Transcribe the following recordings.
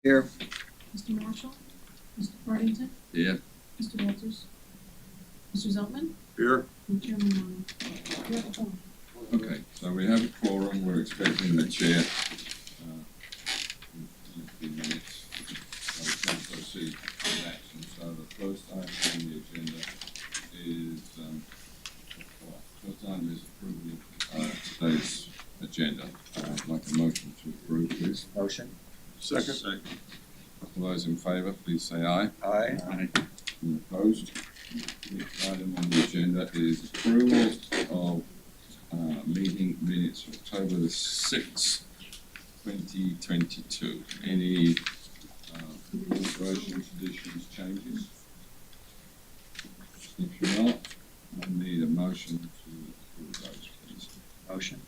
Here. Mr. Marshall? Mr. Partington? Yeah. Mr. Walters? Mr. Zeltman? Here. And Chairman Mono. You have a phone. Okay, so we have a quorum, we're expecting the chair. In a few minutes, so we can proceed with action. So the first item on the agenda is, first item is approval of today's agenda. I'd like a motion to approve, please. Motion. Second. All those in favour, please say aye. Aye. Any opposed? Next item on the agenda is approval of meeting minutes October the 6th, 2022. Any alterations, additions, changes? If not, I need a motion to approve those, please. Motion.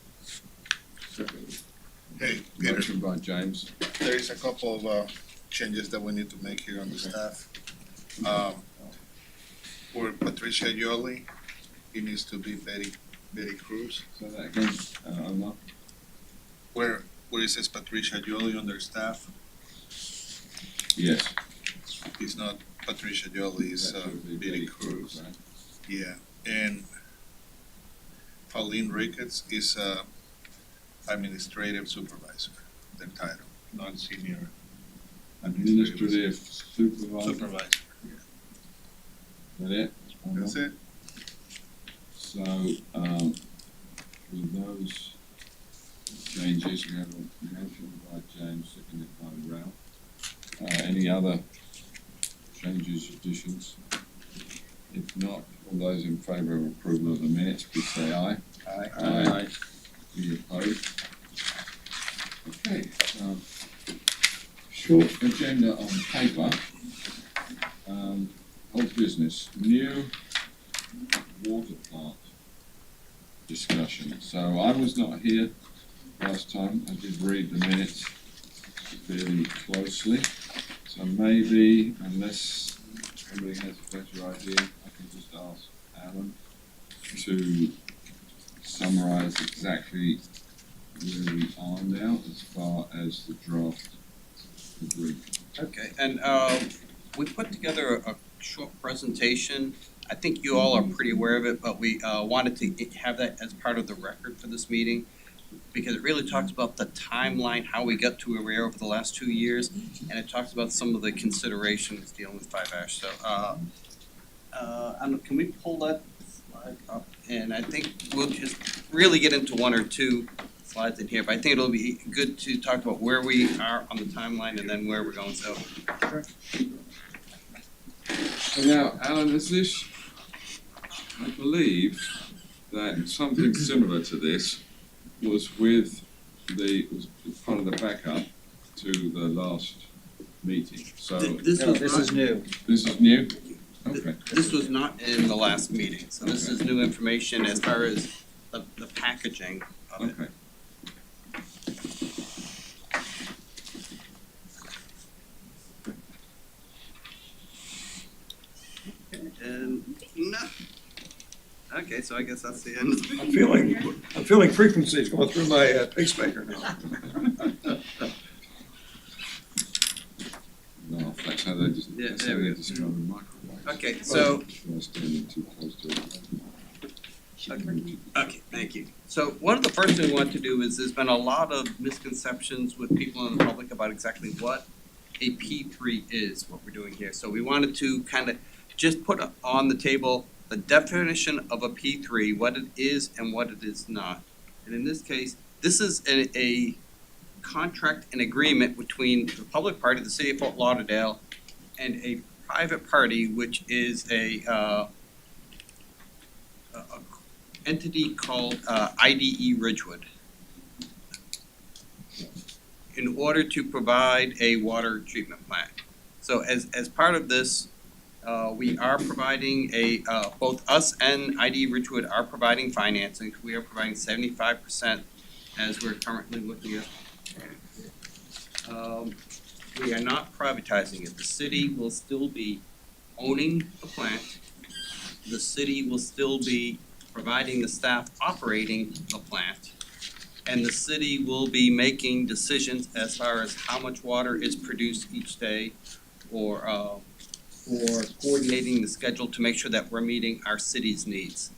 Hey, Peter, Motion by James. there is a couple of changes that we need to make here on the staff. For Patricia Yoli, it needs to be Betty Cruz. Say that again, Omar. Where it says Patricia Yoli under staff, Yes. it's not Patricia Yoli, it's That should be Betty Cruz. right? Yeah, and Pauline Ricketts is administrative supervisor, their title, non-senior Administrative supervisor. supervisor. Is that it? Omar? That's it. So, with those changes, we have a motion by James, seconded by Ralph. Any other changes, additions? If not, all those in favour of approval of the minutes, please say aye. Aye. Aye. Any opposed? Okay, short agenda on paper. Old business, new water plant discussion. So I was not here last time. I did read the minutes fairly closely. So maybe, unless somebody has a better idea, I can just ask Alan to summarise exactly where we are now as far as the draft agreement. Okay, and we put together a short presentation. I think you all are pretty aware of it, but we wanted to have that as part of the record for this meeting because it really talks about the timeline, how we got to where we are over the last 2 years, and it talks about some of the considerations dealing with 5-ash. So, can we pull that slide up? And I think we'll just really get into one or two slides in here, but I think it'll be good to talk about where we are on the timeline and then where we're going. So. So now, Alan, is this, I believe that something similar to this was was part of the backup to the last meeting. So This No, this is new. this is new? Okay. This was not in the last meeting, so this is new information as far as the packaging of it. Okay. And, no. Okay, so I guess that's the end. I'm feeling frequencies going through my pacemaker now. No, that's how they just, Yeah, that's there how we they go. describe the microwave. Okay, so, Standing too close to it. okay, thank you. So one of the first things we want to do is there's been a lot of misconceptions with people in the public about exactly what a P3 is, what we're doing here. So we wanted to kind of just put on the table the definition of a P3, what it is and what it is not. And in this case, this is a contract and agreement between the public party, the city of Fort Lauderdale, and a private party, which is a entity called IDE Ridgewood, in order to provide a water treatment plant. So as part of this, we are providing both us and IDE Ridgewood are providing financing. We are providing 75% as we're currently looking at. We are not privatizing it. The city will still be owning the plant. The city will still be providing the staff operating the plant. and the city will be making decisions as far as how much water is produced each day, or coordinating the schedule to make sure that we're meeting our city's needs,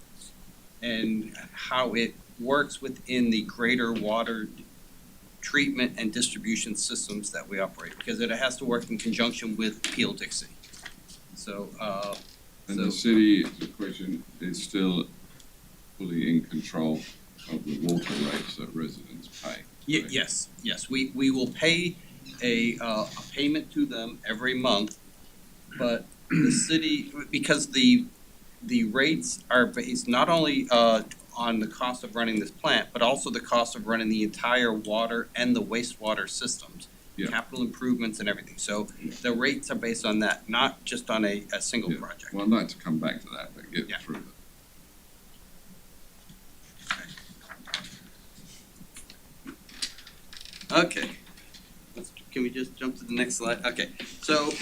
and how it works within the greater water treatment and distribution systems that we operate, because it has to work in conjunction with Peel Dixie. So, And the city, the question is still fully in control of the water rates that residents pay. right? yes, we will pay a payment to them every month, but the city, because the rates are based not only on the cost of running this plant, but also the cost of running the entire water and the wastewater systems, Yeah. capital improvements and everything. So the rates are based on that, not just on a single Yeah. project. Well, I'd like to come back to that, but get Yeah. through that. Okay, can we just jump to the next slide? Okay, so,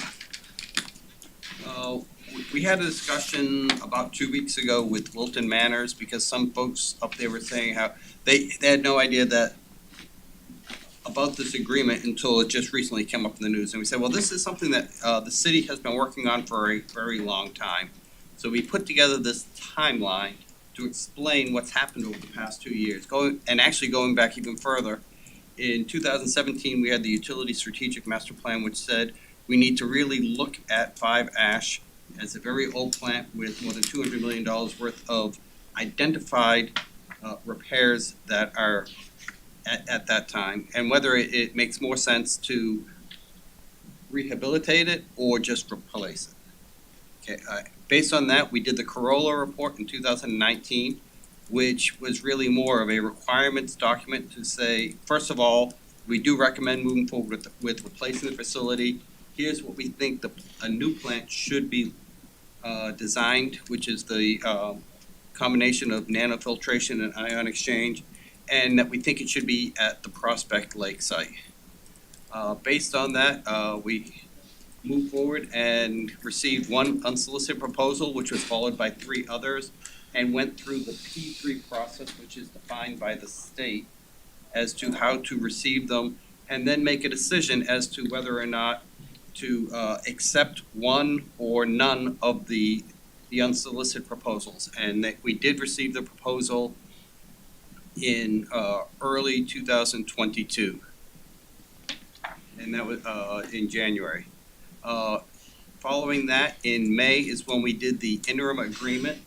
we had a discussion about 2 weeks ago with Wilton Manors, because some folks up there were saying how they had no idea that about this agreement until it just recently came up in the news, and we said, well, this is something that the city has been working on for a very long time. So we put together this timeline to explain what's happened over the past 2 years, going back even further. In 2017, we had the Utility Strategic Master Plan, which said we need to really look at 5 Ash as a very old plant with more than $200 million worth of identified repairs that are at that time, and whether it makes more sense to rehabilitate it or just replace it. Okay, based on that, we did the Corolla report in 2019, which was really more of a requirements document to say, first of all, we do recommend moving forward with replacing the facility. Here's what we think a new plant should be designed, which is the combination of nanofiltration and ion exchange, and that we think it should be at the Prospect Lake site. Based on that, we moved forward and received one unsolicited proposal, which was followed by 3 others, and went through the P3 process, which is defined by the state as to how to receive them, and then make a decision as to whether or not to accept one or none of the unsolicited proposals. And that we did receive the proposal in early 2022, and that was in January. Following that, in May is when we did the interim agreement,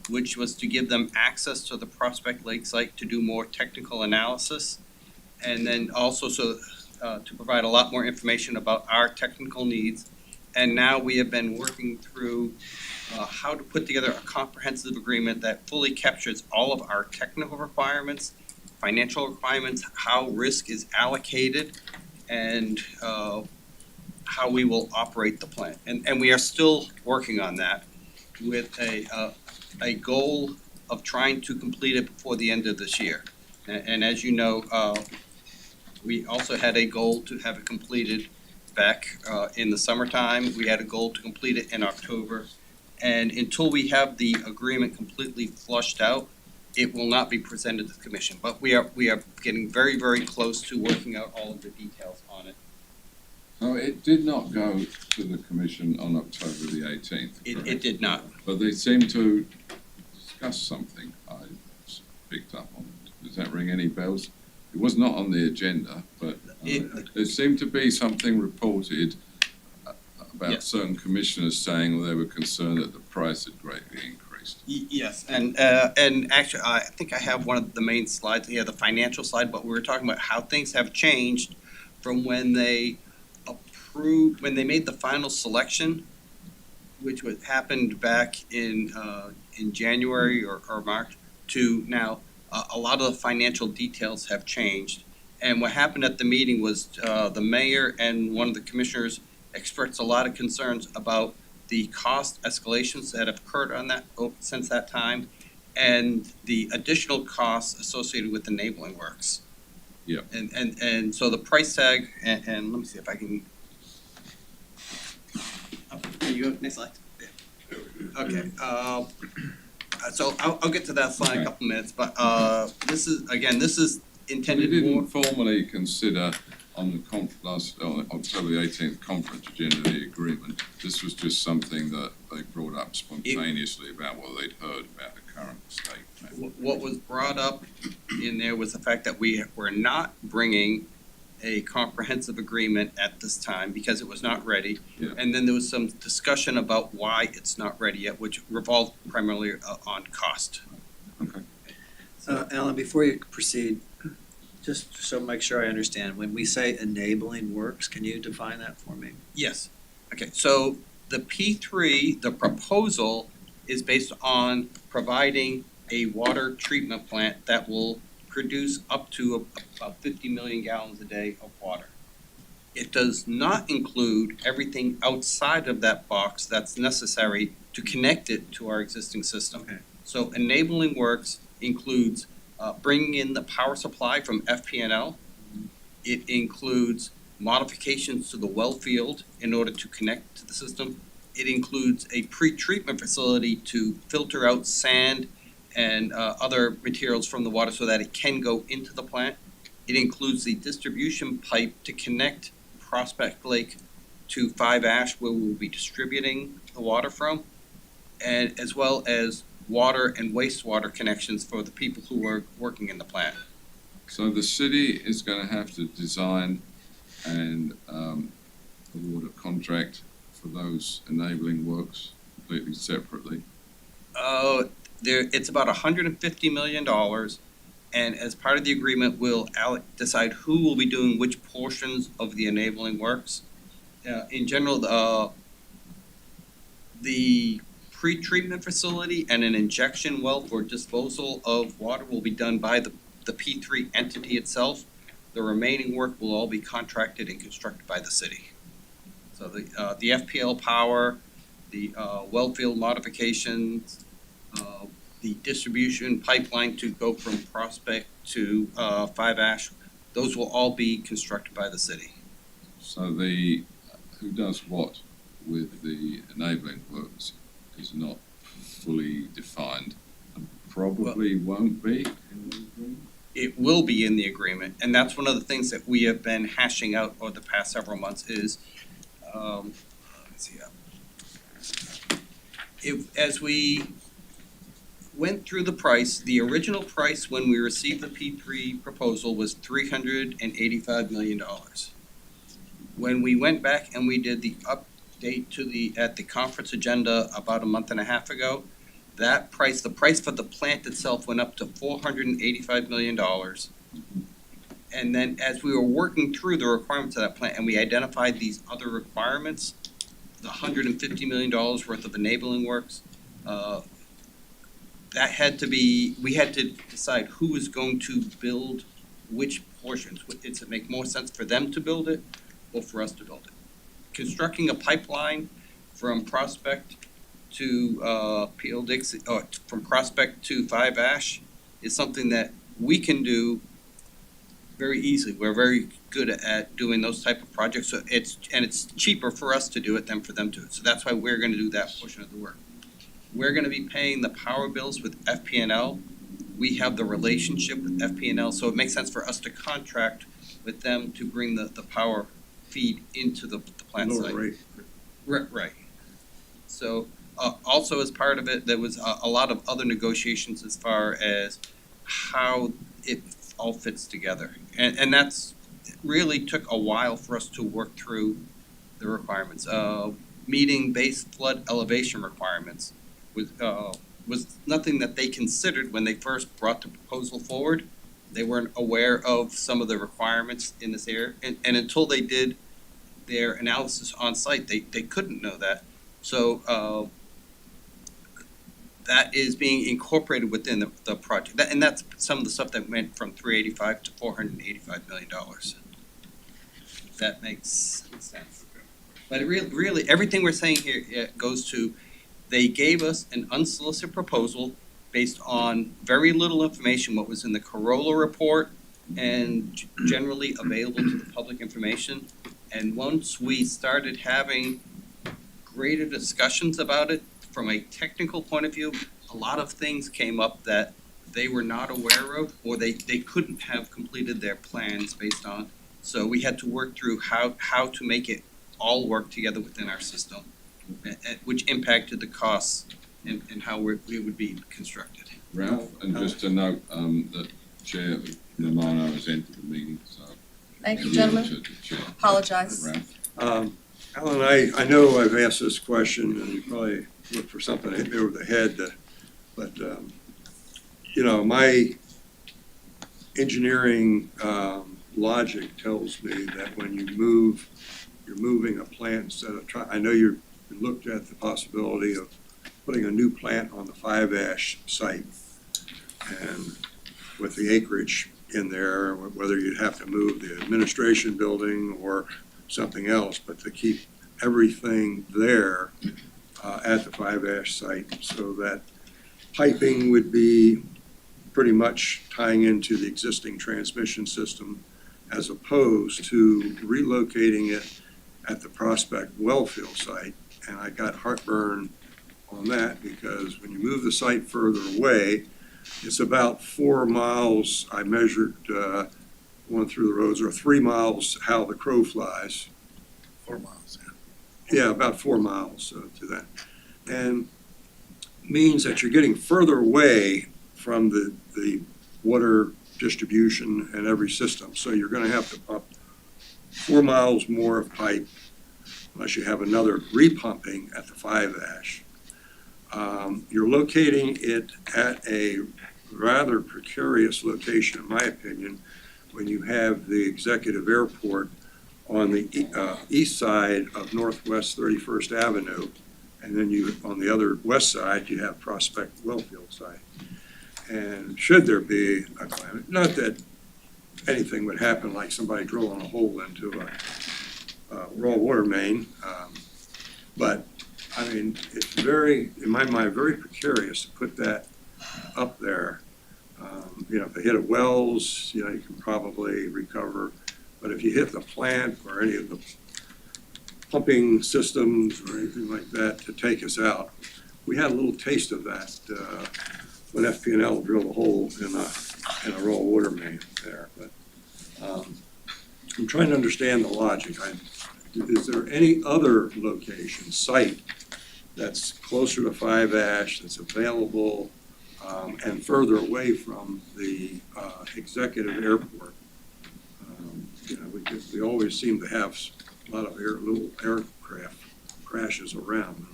which was to give them access to the Prospect Lake site to do more technical analysis, and then also to provide a lot more information about our technical needs. And now we have been working through how to put together a comprehensive agreement that fully captures all of our technical requirements, financial requirements, how risk is allocated, and how we will operate the plant. And we are still working on that with a goal of trying to complete it before the end of this year. And as you know, we also had a goal to have it completed back in the summertime. We had a goal to complete it in October. And until we have the agreement completely flushed out, it will not be presented to the commission. But we are getting very, very close to working out all of the details on it. So it did not go to the commission on October the 18th, It did not. But they seemed to discuss something I picked up on. Does that ring any bells? It was not on the agenda, but there seemed to be something reported about Yes. certain commissioners saying they were concerned that the price had greatly increased. Yes, and actually, I think I have one of the main slides here, the financial slide, but we were talking about how things have changed from when they made the final selection, which happened back in January or March, to now. A lot of the financial details have changed. And what happened at the meeting was the mayor and one of the commissioners expressed a lot of concerns about the cost escalations that have occurred on that since that time, and the additional costs associated with enabling works. Yeah. And so the price tag, and let me see if I can. There you go. Next slide. Okay. So I'll get to that slide in a couple minutes, but this is We intended more. didn't formally consider on the on October the 18th conference agenda the agreement. This was just something that they brought up spontaneously about what they'd heard about the current state. What was brought up in there was the fact that we were not bringing a comprehensive agreement at this time because it was not ready. Yeah. And then there was some discussion about why it's not ready yet, which revolved primarily on cost. Okay. Alan, before you proceed, just so make sure I understand, when we say enabling works, can you define that for me? Yes. Okay, so the P3, the proposal is based on providing a water treatment plant that will produce up to about 50 million gallons a day of water. It does not include everything outside of that box that's necessary to connect it to our existing system. Okay. So enabling works includes bringing in the power supply from FPNL. It includes modifications to the well field in order to connect to the system. It includes a pre-treatment facility to filter out sand and other materials from the water so that it can go into the plant. It includes the distribution pipe to connect Prospect Lake to 5 Ash, where we'll be distributing the water from, and as well as water and wastewater connections for the people who are working in the plant. So the city is going to have to design and award a contract for those enabling works completely separately. It's about $150 million, and as part of the agreement, we'll decide who will be doing which portions of the enabling works. In general, the pre-treatment facility and an injection well for disposal of water will be done by the P3 entity itself. The remaining work will all be contracted and constructed by the city. So the FPL power, the well field modifications, the distribution pipeline to go from Prospect to 5 Ash, those will all be constructed by the city. So who does what with the enabling works is not fully defined and probably won't be in the agreement. It will be in the agreement, and that's one of the things that we have been hashing out over the past several months is, as we went through the price, the original price when we received the P3 proposal was $385 million. When we went back and we did the update at the conference agenda about a month and a half ago, the price for the plant itself went up to $485 million. And then as we were working through the requirements of that plant and we identified these other requirements, the $150 million worth of enabling works, we had to decide who was going to build which portions. Does it make more sense for them to build it or for us to build it? Constructing a pipeline from Prospect to Dixie, or from Prospect to 5 Ash is something that we can do very easily. We're very good at doing those type of projects. So it's cheaper for us to do it than for them to do it. So that's why we're going to do that portion of the work. We're going to be paying the power bills with FPNL. We have the relationship with FPNL, so it makes sense for us to contract with them to bring the power feed into the plant site. Right. So also as part of it, there was a lot of other negotiations as far as how it all fits together. And that's really took a while for us to work through the requirements. Meeting base flood elevation requirements was nothing that they considered when they first brought the proposal forward. They weren't aware of some of the requirements in this area. And until they did their analysis on site, they couldn't know that. So that is being incorporated within the project. And that's some of the stuff that went from $385 to $485 million. If that makes sense. But it really, everything we're saying here goes to, they gave us an unsolicited proposal based on very little information, what was in the Corolla report and generally available to the public information. And once we started having greater discussions about it from a technical point of view, a lot of things came up that they were not aware of, or they couldn't have completed their plans based on. So we had to work through how to make it all work together within our system, which impacted the costs and how we would be constructed. Ralph, and just to note, that Chair Romano has entered the meeting, so. Thank you, yield gentlemen. to the Chair. Apologize. Ralph. Alan, I know I've asked this question, and you probably look for something to hit me over the head, but, you know, my engineering logic tells me that when you're moving a plant instead of I know you've looked at the possibility of putting a new plant on the 5-ash site, and with the acreage in there, whether you'd have to move the administration building or something else, but to keep everything there at the 5-ash site, so that piping would be pretty much tying into the existing transmission system, as opposed to relocating it at the Prospect Wellfield site. And I got heartburn on that, because when you move the site further away, it's about 4 miles, I measured going through the roads, or 3 miles how the crow flies. 4 miles, yeah. Yeah, about 4 miles to that. And means that you're getting further away from the water distribution and every system. So you're gonna have to pump 4 miles more of pipe, unless you have another repumping at the 5-ash. You're locating it at a rather precarious location, in my opinion, when you have the executive airport on the east side of Northwest 31st Avenue, and then you, on the other west side, you have Prospect Wellfield site. And should there be a climate, not that anything would happen like somebody drilling a hole into a raw water main, but I mean, it's very, in my mind, very precarious to put that up there. You know, if they hit a wells, you know, you can probably recover, but if you hit the plant or any of the pumping systems or anything like that to take us out, we had a little taste of that when FP&L drilled a hole in a raw water main there. But I'm trying to understand the logic. Is there any other location, site, that's closer to 5-ash, that's available, and further away from the executive airport? You know, we always seem to have a lot of little aircraft crashes around,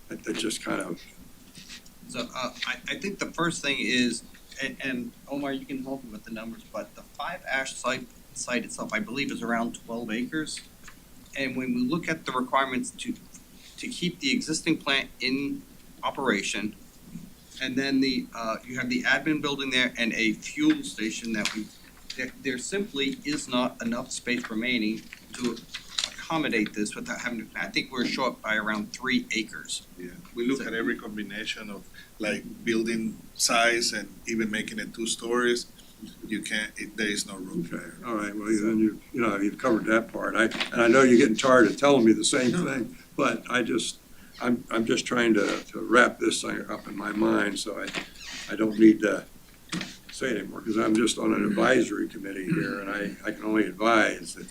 and that just kind of. So I think the first thing is, and Omar, you can help me with the numbers, but the 5-ash site itself, I believe, is around 12 acres. And when we look at the requirements to keep the existing plant in operation, and then you have the admin building there and a fuel station there simply is not enough space remaining to accommodate this without having to, I think we're short by around 3 acres. Yeah, we look at every combination of like building size and even making it 2 stories. You can't, there is no room. Okay, all right, well, then you've covered that part. And I know you're getting tired of telling me the same thing, but I'm just trying to wrap this thing up in my mind, so I don't need to say it anymore, because I'm just on an advisory committee here, and I can only advise that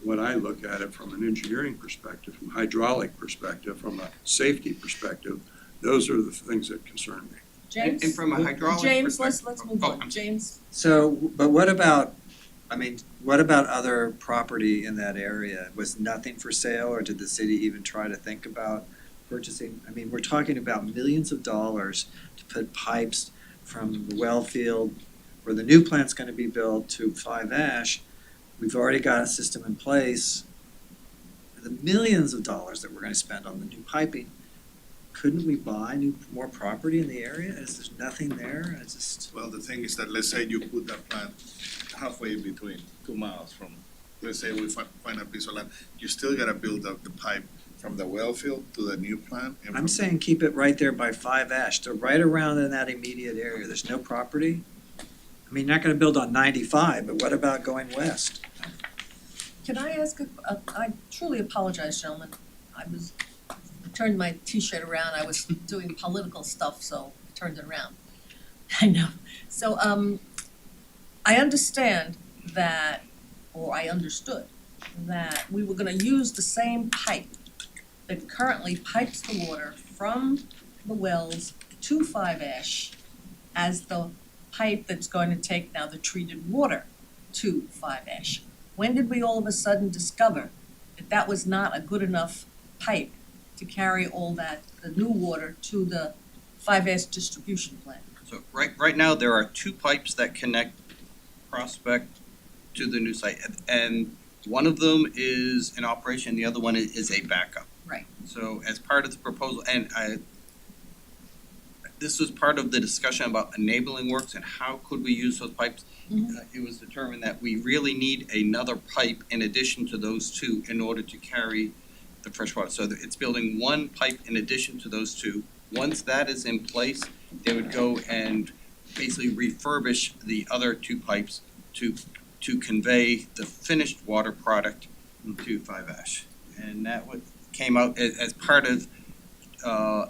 when I look at it from an engineering perspective, from a hydraulic perspective, from a safety perspective, those are the things that concern me. James? And from a hydraulic James, perspective. let's move Oh, on. James? So, but what about other property in that area? Was nothing for sale, or did the city even try to think about purchasing? I mean, we're talking about millions of dollars to put pipes from the well field where the new plant's gonna be built to 5-ash. We've already got a system in place. The millions of dollars that we're gonna spend on the new piping, couldn't we buy more property in the area? Is there nothing there? It's just. Well, the thing is that, let's say you put that plant halfway in between, 2 miles from, let's say we find a piece of land, you still gotta build up the pipe from the well field to the new plant. And I'm from- saying keep it right there by 5-ash. They're right around in that immediate area. There's no property. I mean, you're not gonna build on 95, but what about going west? Can I ask, I truly apologize, gentlemen. I turned my t-shirt around, I was doing political stuff, so I turned it around. I know. So, I understand that, or I understood, that we were gonna use the same pipe that currently pipes the water from the wells to Five Ash as the pipe that's going to take now the treated water to Five Ash. When did we all of a sudden discover that that was not a good enough pipe to carry all that, the new water to the Five Ash distribution plant? So right now, there are two pipes that connect Prospect to the new site, and one of them is in operation, the other one is a backup. Right. So as part of the proposal, this was part of the discussion about enabling works and how could we use those pipes. Mhm. It was determined that we really need another pipe in addition to those two in order to carry the fresh water. So it's building one pipe in addition to those two. Once that is in place, they would go and basically refurbish the other two pipes to convey the finished water product to Five Ash. And that came out as part of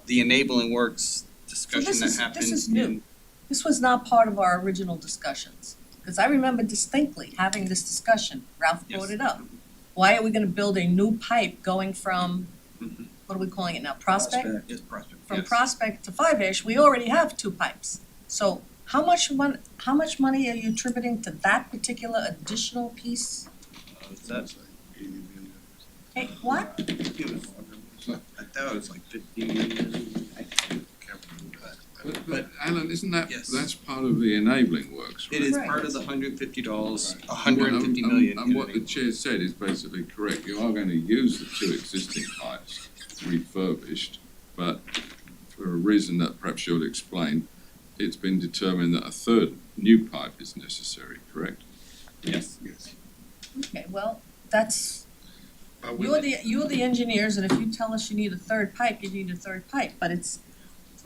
the enabling works discussion this that is- happened. this is new. in- This was not part of our original discussions, because I remember distinctly having this discussion. Ralph brought Yes. it up. Why are we gonna build a new pipe going from, Mhm. what are we calling it now, Prospect? Yes, Prospect, From yes. Prospect to Five Ash, we already have two pipes. So how much money are you attributing to that particular additional piece? Is that- Hey, what? I thought it was like 15 million. But Alan, isn't that, Yes. that's part of the enabling works, right? It is Right. part of the $150, Right. $150 million. And what the chair said is basically correct. You are going to use the two existing pipes refurbished, but for a reason that perhaps you'll explain, it's been determined that a third new pipe is necessary, correct? Yes. Okay, well, that's, But we- you're the engineers, and if you tell us you need a third pipe, you need a third pipe. But it's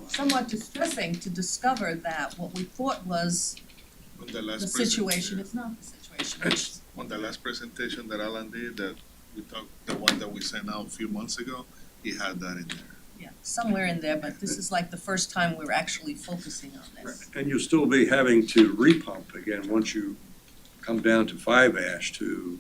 somewhat distressing to discover that what we thought was on the last the situation is not the situation. which- On the last presentation that Alan did, that we talked, the one that we sent out a few months ago, he had that in there. Yeah, somewhere in there, but this is like the first time we're actually focusing on this. And you'll still be having to repump again once you come down to Five Ash to.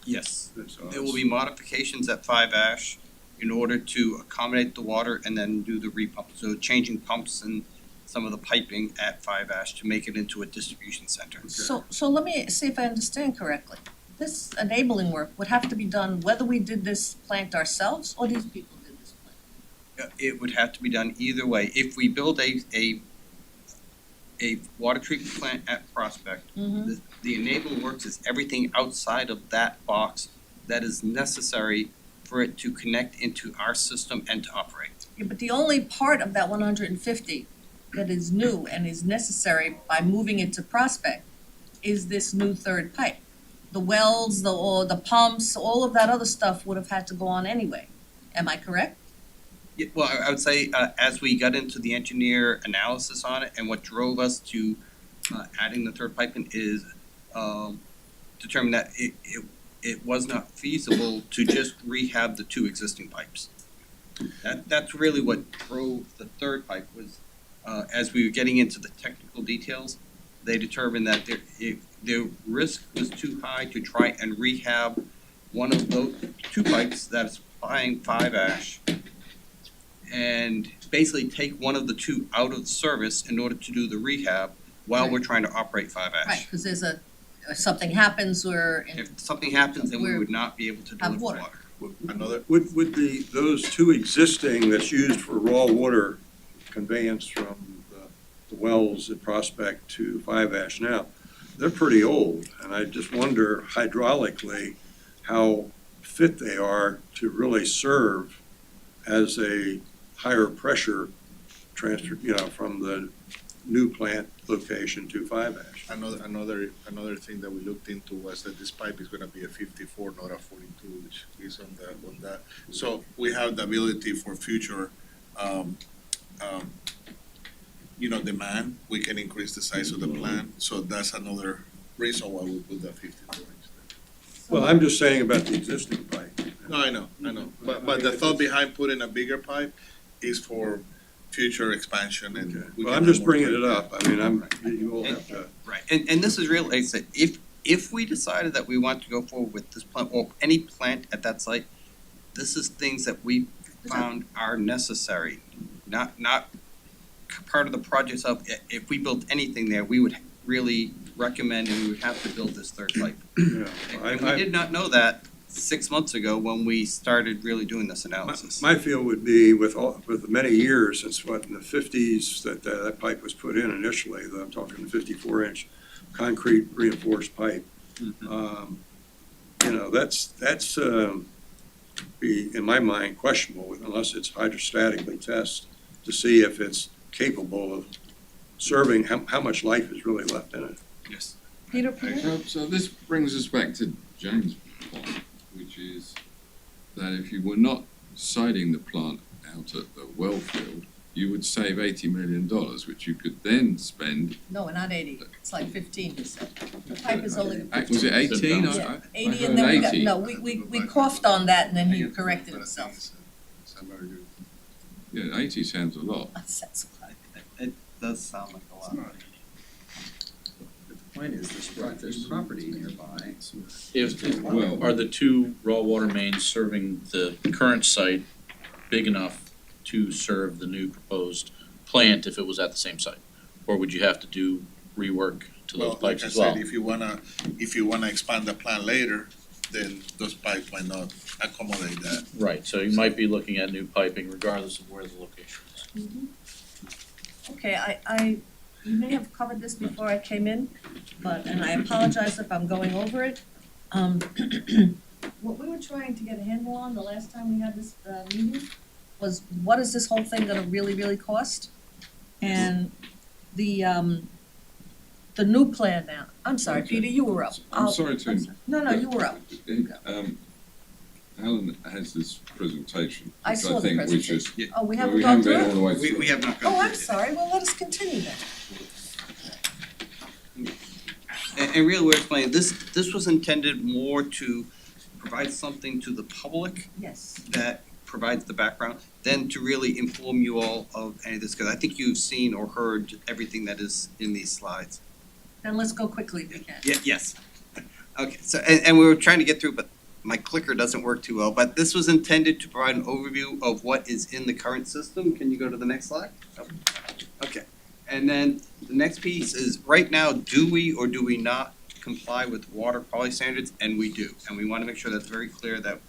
Yes. so There will be modifications at Five Ash in order to accommodate the water and then do the repump. So changing pumps and some of the piping at Five Ash to make it into a distribution center. So let me see if I understand correctly. This enabling work would have to be done whether we did this plant ourselves or these people did this plant. It would have to be done either way. If we build a water treatment plant at Prospect, Mm-hmm. the enabling works is everything outside of that box that is necessary for it to connect into our system and to operate. Yeah, but the only part of that 150 that is new and is necessary by moving it to Prospect is this new third pipe. The wells, the pumps, all of that other stuff would have had to go on anyway. Am I correct? Yeah, well, I would say, as we got into the engineer analysis on it, and what drove us to adding the third pipe in is determine that it was not feasible to just rehab the two existing pipes. That's really what drove the third pipe was, as we were getting into the technical details, they determined that the risk was too high to try and rehab one of those two pipes that is supplying Five Ash and basically take one of the two out of service in order to do the rehab while we're trying to operate Five Ash. Right, because there's if something happens, If something happens, then we would not be able to Have deliver water. water. Another, Would those two existing that's used for raw water conveyance from the wells at Prospect to Five Ash now, they're pretty old, and I just wonder hydraulically how fit they are to really serve as a higher pressure transfer, from the new plant location to Five Ash. another thing that we looked into was that this pipe is gonna be a 54, not a 42, which is on that. So we have the ability for future, demand, we can increase the size of the plant, so that's another reason why we put that 54 inch Well, I'm just saying about the existing pipe. there. No, I know, but the thought behind putting a bigger pipe is for future expansion and Okay, we well, can I'm just have more bringing it time. up, I mean, you all have to, Right, and this is real, like I said, if we decided that we want to go forward with this plant, or any plant at that site, this is things that we found are necessary, not part of the project itself. If we built anything there, we would really recommend and we would have to build this third pipe. yeah. And we did not know that 6 months ago when we started really doing this analysis. My feel would be with the many years, since what, in the fifties, that pipe was put in initially, I'm talking the 54-inch concrete reinforced pipe. Mhm. You know, that's be, in my mind, questionable unless it's hydrostatically tested to see if it's capable of serving, how much life is really left in it. Yes. Peter? So this brings us back to James' point, which is that if you were not siting the plant out at the well field, you would save $80 million, which you could then spend. No, not 80, it's like 15, you said. The pipe is only the 15. Was it 18? Yeah, 80 and then we got, no, we coughed on that and then he corrected himself. Yeah, 80 sounds a lot. That's a lot. It does sound like a lot. The point is, there's property nearby. Well- Are the two raw water mains serving the current site big enough to serve the new proposed plant if it was at the same site? Or would you have to do rework to those Well, pipes like I as well? said, if you wanna expand the plant later, then those pipes might not accommodate that. Right, so you might be looking at new piping regardless of where the location is. Okay, you may have covered this before I came in, and I apologize if I'm going over it. What we were trying to get a handle on the last time we had this meeting was what is this whole thing gonna really cost? And the new plan now, I'm sorry, Okay. Peter, you were up. I'm sorry to- No, you were up. Alan has this presentation, I which saw I the think we should, Oh, we well, haven't we gone haven't through been all it? the way through. We have not gone Oh, through I'm it. sorry, well, let us continue then. And really, we're explaining, this was intended more to provide something to the public Yes. that provides the background than to really inform you all of any of this, because I think you've seen or heard everything that is in these slides. Then let's go quickly if we can. Yes. Okay, so, and we were trying to get through, but my clicker doesn't work too well, but this was intended to provide an overview of what is in the current system. Can you go to the next slide? Okay, and then the next piece is, right now, do we or do we not comply with water quality standards? And we do, and we wanna make sure that's very clear that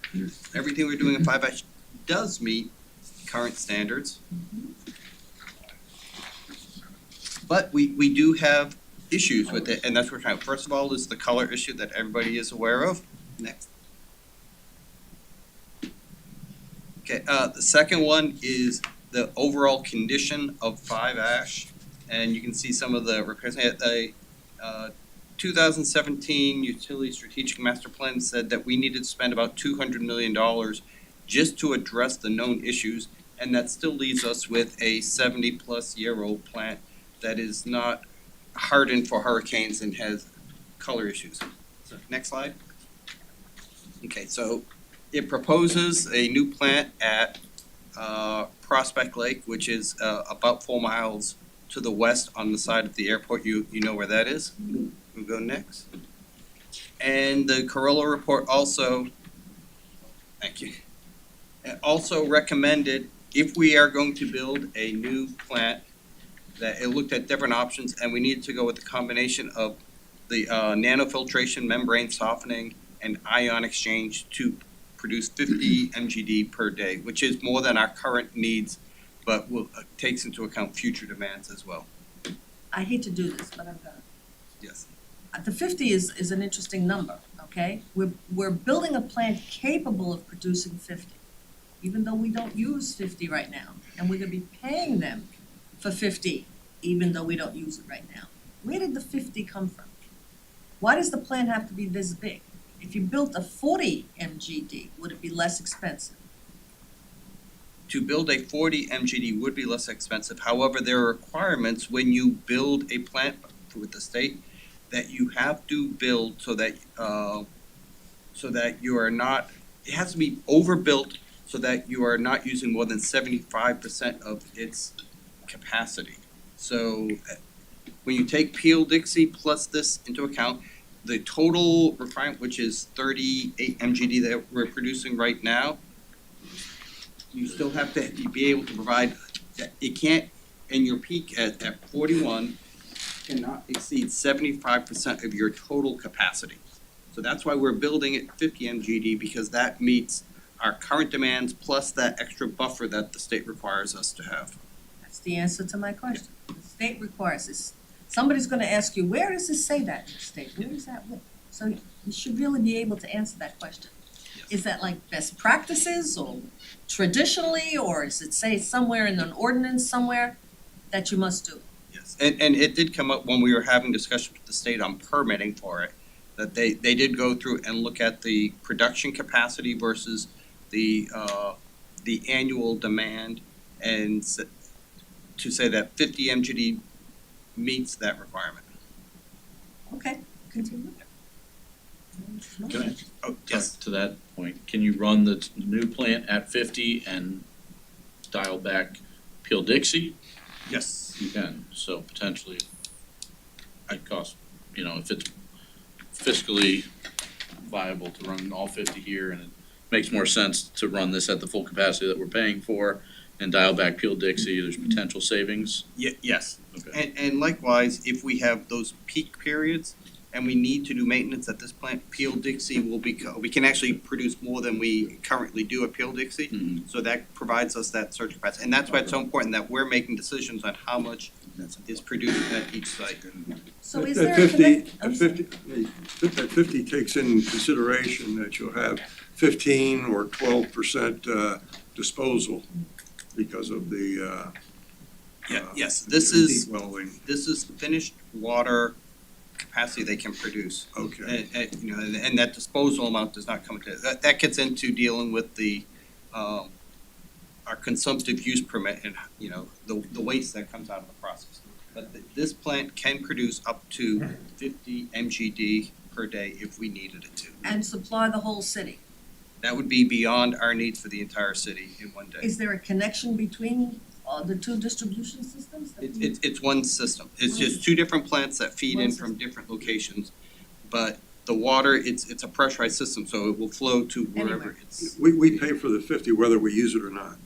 everything we're doing in 5H does meet current standards. But we do have issues with it, and that's what we're trying. First of all is the color issue that everybody is aware of. Next. Okay, the second one is the overall condition of 5 and you can see some of the repairs. The 2017 Utility Strategic Master Plan said that we needed to spend about $200 million just to address the known issues, and that still leaves us with a 70-plus-year-old plant that is not hardened for hurricanes and has color issues. So, next slide. Okay, so it proposes a new plant at Prospect Lake, which is about 4 miles to the west on the side of the airport. You know where that is? We'll go next. And the Corolla report also, thank you, also recommended if we are going to build a new plant, that it looked at different options, and we needed to go with a combination of the nanofiltration, membrane softening, and ion exchange to produce 50 MGD per day, which is more than our current needs, but takes into account future demands as well. I hate to do this, but I'm gonna. Yes. The 50 is an interesting number, okay? We're building a plant capable of producing 50, even though we don't use 50 right now. And we're gonna be paying them for 50, even though we don't use it right now. Where did the 50 come from? Why does the plant have to be this big? If you built a 40 MGD, would it be less expensive? To build a 40 MGD would be less expensive. However, there are requirements when you build a plant with the state that you have to build so that you are not, it has to be overbuilt so that you are not using more than 75% of its capacity. So when you take Peel Dixie plus this into account, the total requirement, which is 38 MGD that we're producing right now, you still have to be able to provide, it can't, and your peak at 41 cannot exceed 75% of your total capacity. So that's why we're building at 50 MGD, because that meets our current demands plus that extra buffer that the state requires us to have. That's the answer to my question. The state requires this. Somebody's gonna ask you, where does this say that in the state? Where is that? So you should really be able to answer that question. Is that like best practices or traditionally, or is it say somewhere in an ordinance somewhere that you must do? Yes, and it did come up when we were having discussions with the state on permitting for it, that they did go through and look at the production capacity versus the annual demand, and to say that 50 MGD meets that requirement. Okay, continue. Can I, Oh, yes, to that point, can you run the new plant at 50 and dial back Peel Dixie? yes. You can, so potentially it costs, if it's fiscally viable to run all 50 here, and it makes more sense to run this at the full capacity that we're paying for and dial back Peel Dixie, there's potential savings. Yes, Okay. and likewise, if we have those peak periods and we need to do maintenance at this plant, Peel Dixie will we can actually produce more than we currently do at Peel Dixie. Mhm. So that provides us that surge capacity, and that's why it's so important that we're making decisions on how much is produced at each site. So is At there a 50, connect? at 50 takes in consideration that you'll have 15 or 12% disposal because of the Yes, this is deep welling. finished water capacity they can produce. Okay. And that disposal amount does not come into, that gets into dealing with the, our consumptive use permit and, the waste that comes out of the process. But this plant can produce up to 50 MGD per day if we needed it to. And supply the whole city. That would be beyond our needs for the entire city in one day. Is there a connection between the two distribution systems? that we- It's one system. It's One just two different plants that feed in from different locations. But the water, it's a pressurized system, so it will flow to wherever Anywhere. it's. We pay for the 50 whether we use it or not.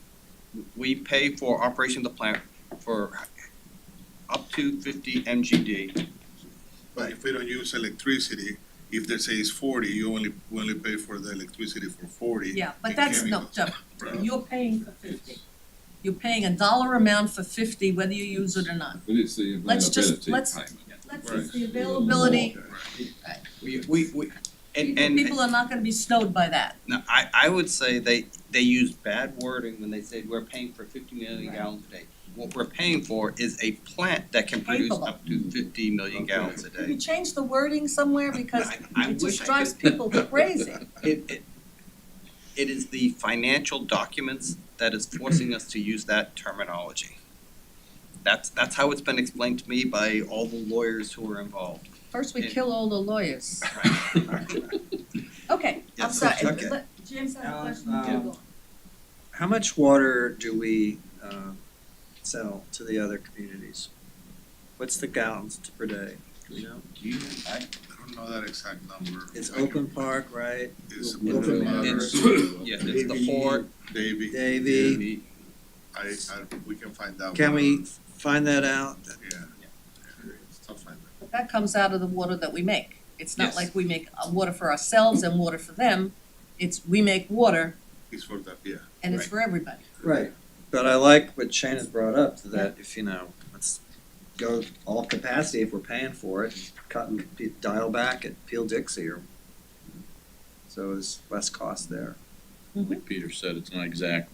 We pay for operation of the plant for up to 50 MGD. But if we don't use electricity, if they say it's 40, we only pay for the electricity for 40. Yeah, but and that's, no, chemicals. Joe, you're paying for 50. You're paying a dollar amount for 50 whether you use it or not. But it's the Let's just- availability let's- payment. It's the availability, We and people are not gonna be snowed by that. no, I would say they use bad wording when they say we're paying for 50 million gallons a day. What we're paying for is a plant that can produce Capable. up to 50 million gallons a Can you day. change the wording somewhere because I it wish just I drives could. people crazy. It is the financial documents that is forcing us to use that terminology. That's how it's been explained to me by all the lawyers who are involved. First we Yeah. kill all the lawyers. Okay, I'm Yes, sorry, okay. James had a Alan, question, you go. How much water do we sell to the other communities? What's the gallons per day? Do you know? I don't know that exact number. It's Open Park, right? It's Open Open Park. It's, it's the Davy. Ford, Davy, Davy, we can find out. can we find that out? Yeah. It's tough to find that. But that comes out of the water that we make. It's not Yes. like we make water for ourselves and water for them. It's we make water It's for that, yeah. and it's Right. for everybody. Right, but I like what Shane has brought up, that if, let's go all capacity if we're paying for it, cut and dial back at Peel Dixie or, so there's less cost there. Like Peter said, it's not exact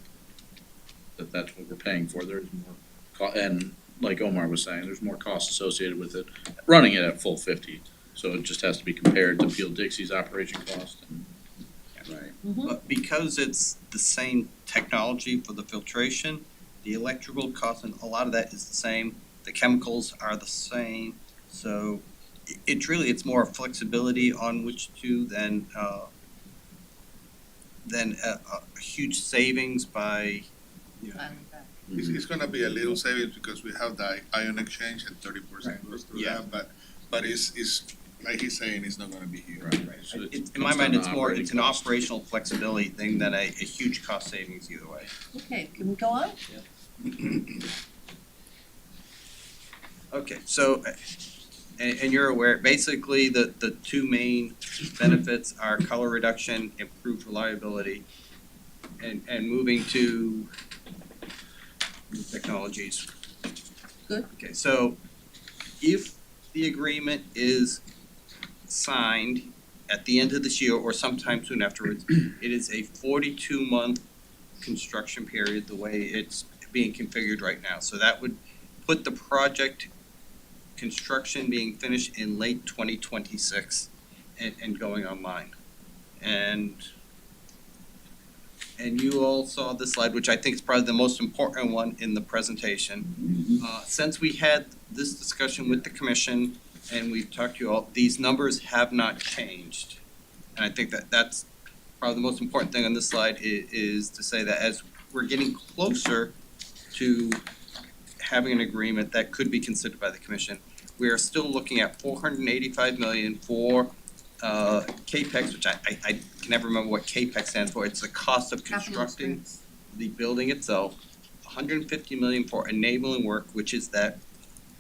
that that's what we're paying for, there's more and like Omar was saying, there's more cost associated with it, running it at full 50. So it just has to be compared to Peel Dixie's operation cost and. Right. but because it's the same technology for the filtration, the electrical cost and a lot of that is the same. The chemicals are the same, so it's more flexibility on which to than a huge savings by, Dialing back. It's gonna be a little savings because we have the ion exchange and 30% goes through Yeah. that, but it's, like he's saying, it's not gonna be huge. Right. So it In my comes mind, down it's to more, operating it's an costs. operational flexibility thing than a huge cost savings either way. Okay, can we go on? Okay, so, and you're aware, basically, the two main benefits are color reduction, improved reliability, and moving to new technologies. Good. Okay, so if the agreement is signed at the end of this year or sometime soon afterwards, it is a 42-month construction period, the way it's being configured right now. So that would put the project construction being finished in late 2026 and going online. And you all saw this slide, which I think is probably the most important one in the presentation. Since we had this discussion with the commission and we've talked to you all, these numbers have not changed. And I think that that's probably the most important thing on this slide is to say that as we're getting closer to having an agreement that could be considered by the commission, we are still looking at $485 million for CAPEX, which I can never remember what CAPEX stands for. It's the cost of Capital constructing expense. the building itself. $150 million for enabling work, which is that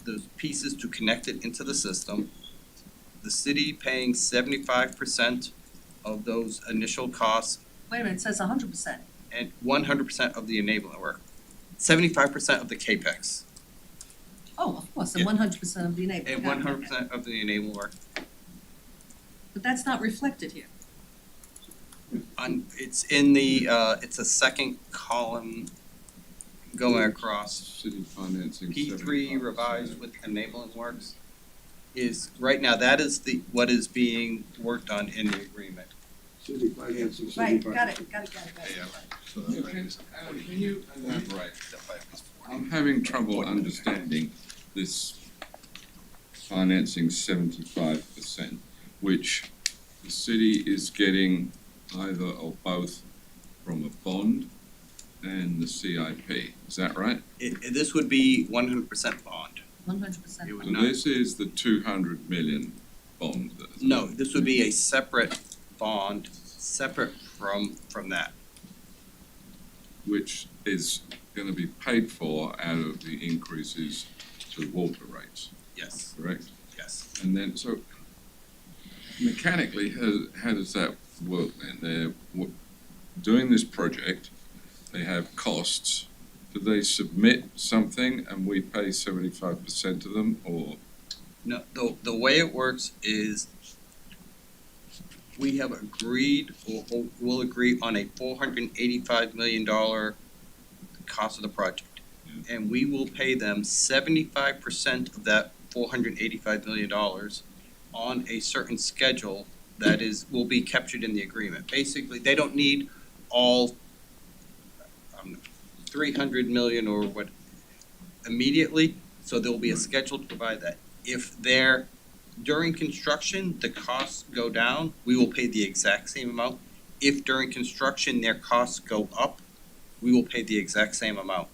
those pieces to connect it into the system. The city paying 75% of those initial costs Wait a minute, it says 100%. and 100% of the enabling work. 75% of the CAPEX Oh, of course, and Yeah. 100% of the enabling. and 100% of the enabling work. But that's not reflected here. It's in the, it's a second column going across. City financing P3 75%. revised with enabling works is, right now, that is what is being worked on in the agreement. City financing, Right, 75. got it. Yeah, so Yeah, that's can, right. can you elaborate? The pipe is 40. I'm having trouble understanding this financing 75%, which the city is getting either or both from a bond and the CIP. Is that right? This would be 100% bond. 100%. It would So not, this is the 200 million bond that. no, this would be a separate bond, separate from that. Which is gonna be paid for out of the increases to water rates, Yes, correct? yes. And then, so mechanically, how does that work then? They're doing this project, they have costs. Do they submit something and we pay 75% of them, or? No, the way it works is we have agreed, or will agree on a $485 million cost of the project. Yeah. And we will pay them 75% of that $485 million on a certain schedule that will be captured in the agreement. Basically, they don't need all 300 million or what immediately, so there will be a schedule to provide that. If during construction, the costs go down, we will pay the exact same amount. If during construction, their costs go up, we will pay the exact same amount.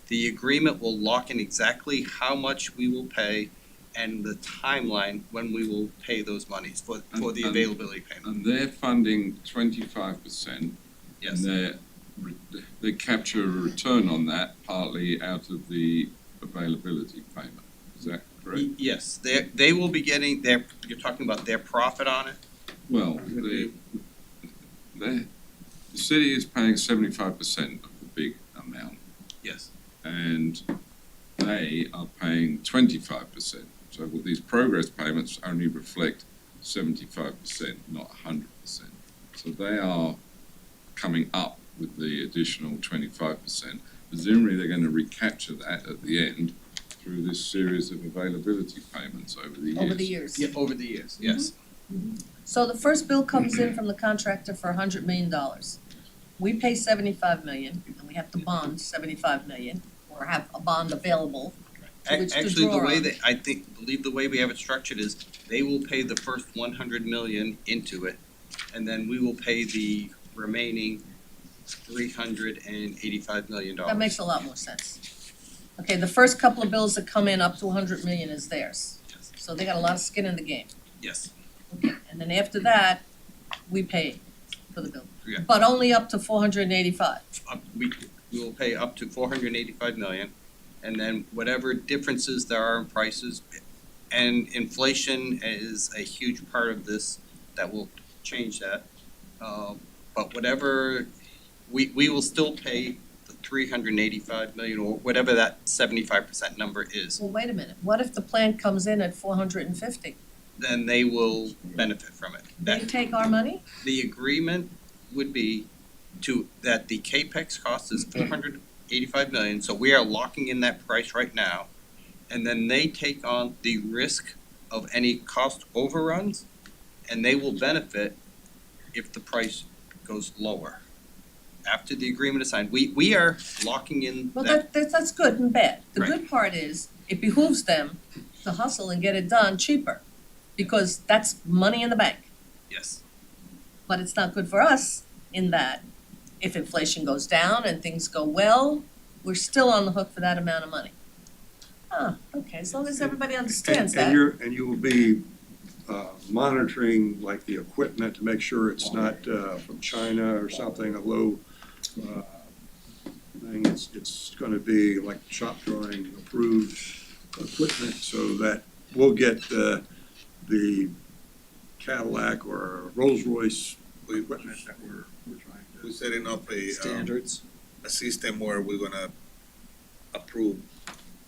The agreement will lock in exactly how much we will pay and the timeline when we will pay those monies for the And- availability payment. And they're funding 25%. Yes. And they capture a return on that partly out of the availability payment. Is that correct? Yes, they will be getting you're talking about their profit on it? Well, the city is paying 75% of the big amount, Yes. and they are paying 25%. So with these progress payments only reflect 75%, not 100%. So they are coming up with the additional 25%. Presumably they're going to recapture that at the end through this series of availability payments over the years. Over the years. Yeah, over the years, yes. So the first bill comes in from the contractor for $100 million. We pay $75 million, and we have to bond $75 million, or have a bond available to which to Actually, the draw way on. that, believe the way we have it structured is they will pay the first 100 million into it, and then we will pay the remaining $385 million. That makes a lot more sense. Okay, the first couple of bills that come in up to 100 million is theirs. So they got a lot of skin in the game. Yes, Okay, and then after that, we pay for the bill. Yeah. But only up to 485. we will pay up to $485 million, and then whatever differences there are in prices, and inflation is a huge part of this that will change that. But whatever, we will still pay the $385 million or whatever that 75% number is. Well, wait a minute, what if the plant comes in at 450? Then they will benefit from it. They take our money? The agreement would be that the CAPEX cost is $485 million, so we are locking in that price right now. And then they take on the risk of any cost overruns, and they will benefit if the price goes lower. After the agreement is signed, we are locking in Well, that, that's good and bad. The Right. good part is, it behooves them to hustle and get it done cheaper, because that's money in the bank. yes. But it's not good for us in that if inflation goes down and things go well, we're still on the hook for that amount of money. Okay, as long as everybody understands that. And you will be monitoring like the equipment to make sure it's not from China or something, a low thing. It's gonna be like shop drawing approved equipment so that we'll get the Cadillac or Rolls Royce equipment that we're trying to. We're setting up Standards. a system where we're gonna approve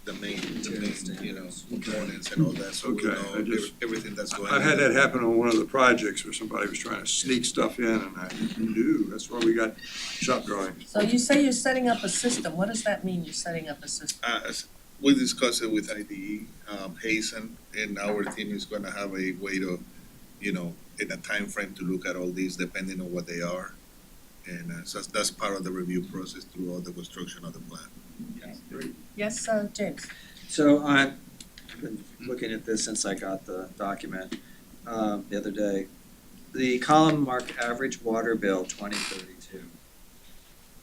the main, components and all that, so we Okay, know I just- everything that's going on. I've had that happen on one of the projects where somebody was trying to sneak stuff in and I knew, that's why we got shop drawings. So you say you're setting up a system, what does that mean, you're setting up a system? We discussed it with IDE, Hazen, and our team is gonna have a way to, in a time frame to look at all these depending on what they are. And so that's part of the review process throughout the construction of the plan. Yes, James? So I've been looking at this since I got the document the other day. The column marked average water bill 2032.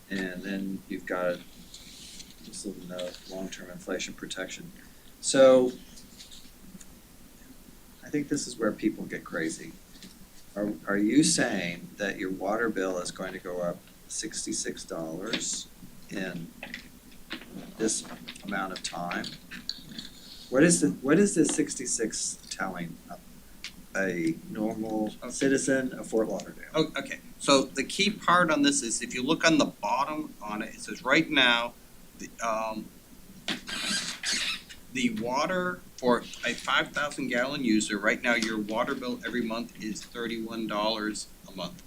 And then you've got this little note, long-term inflation protection. So I think this is where people get crazy. Are you saying that your water bill is going to go up $66 in this amount of time? What is this 66 telling a normal citizen of Fort Lauderdale? Oh, okay, so the key part on this is if you look on the bottom on it, it says right now, the water for a 5,000 gallon user, right now your water bill every month is $31 a month.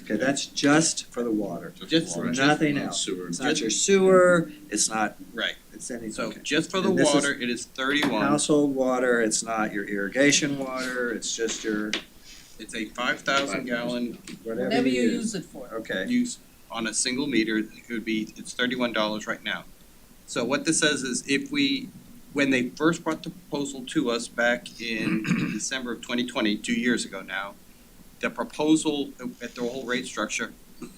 Okay, that's just for the water, Just- nothing not else. sewer. It's not your sewer, it's not, Right, it's anything. so Okay. just for the And this is water, it is 31. Household water, it's not your irrigation water, it's just your It's a 5,000 gallon Whatever you use it for. Okay, use on a single meter, it's $31 right now. So what this says is when they first brought the proposal to us back in December of 2020, 2 years ago now, the proposal at the whole rate structure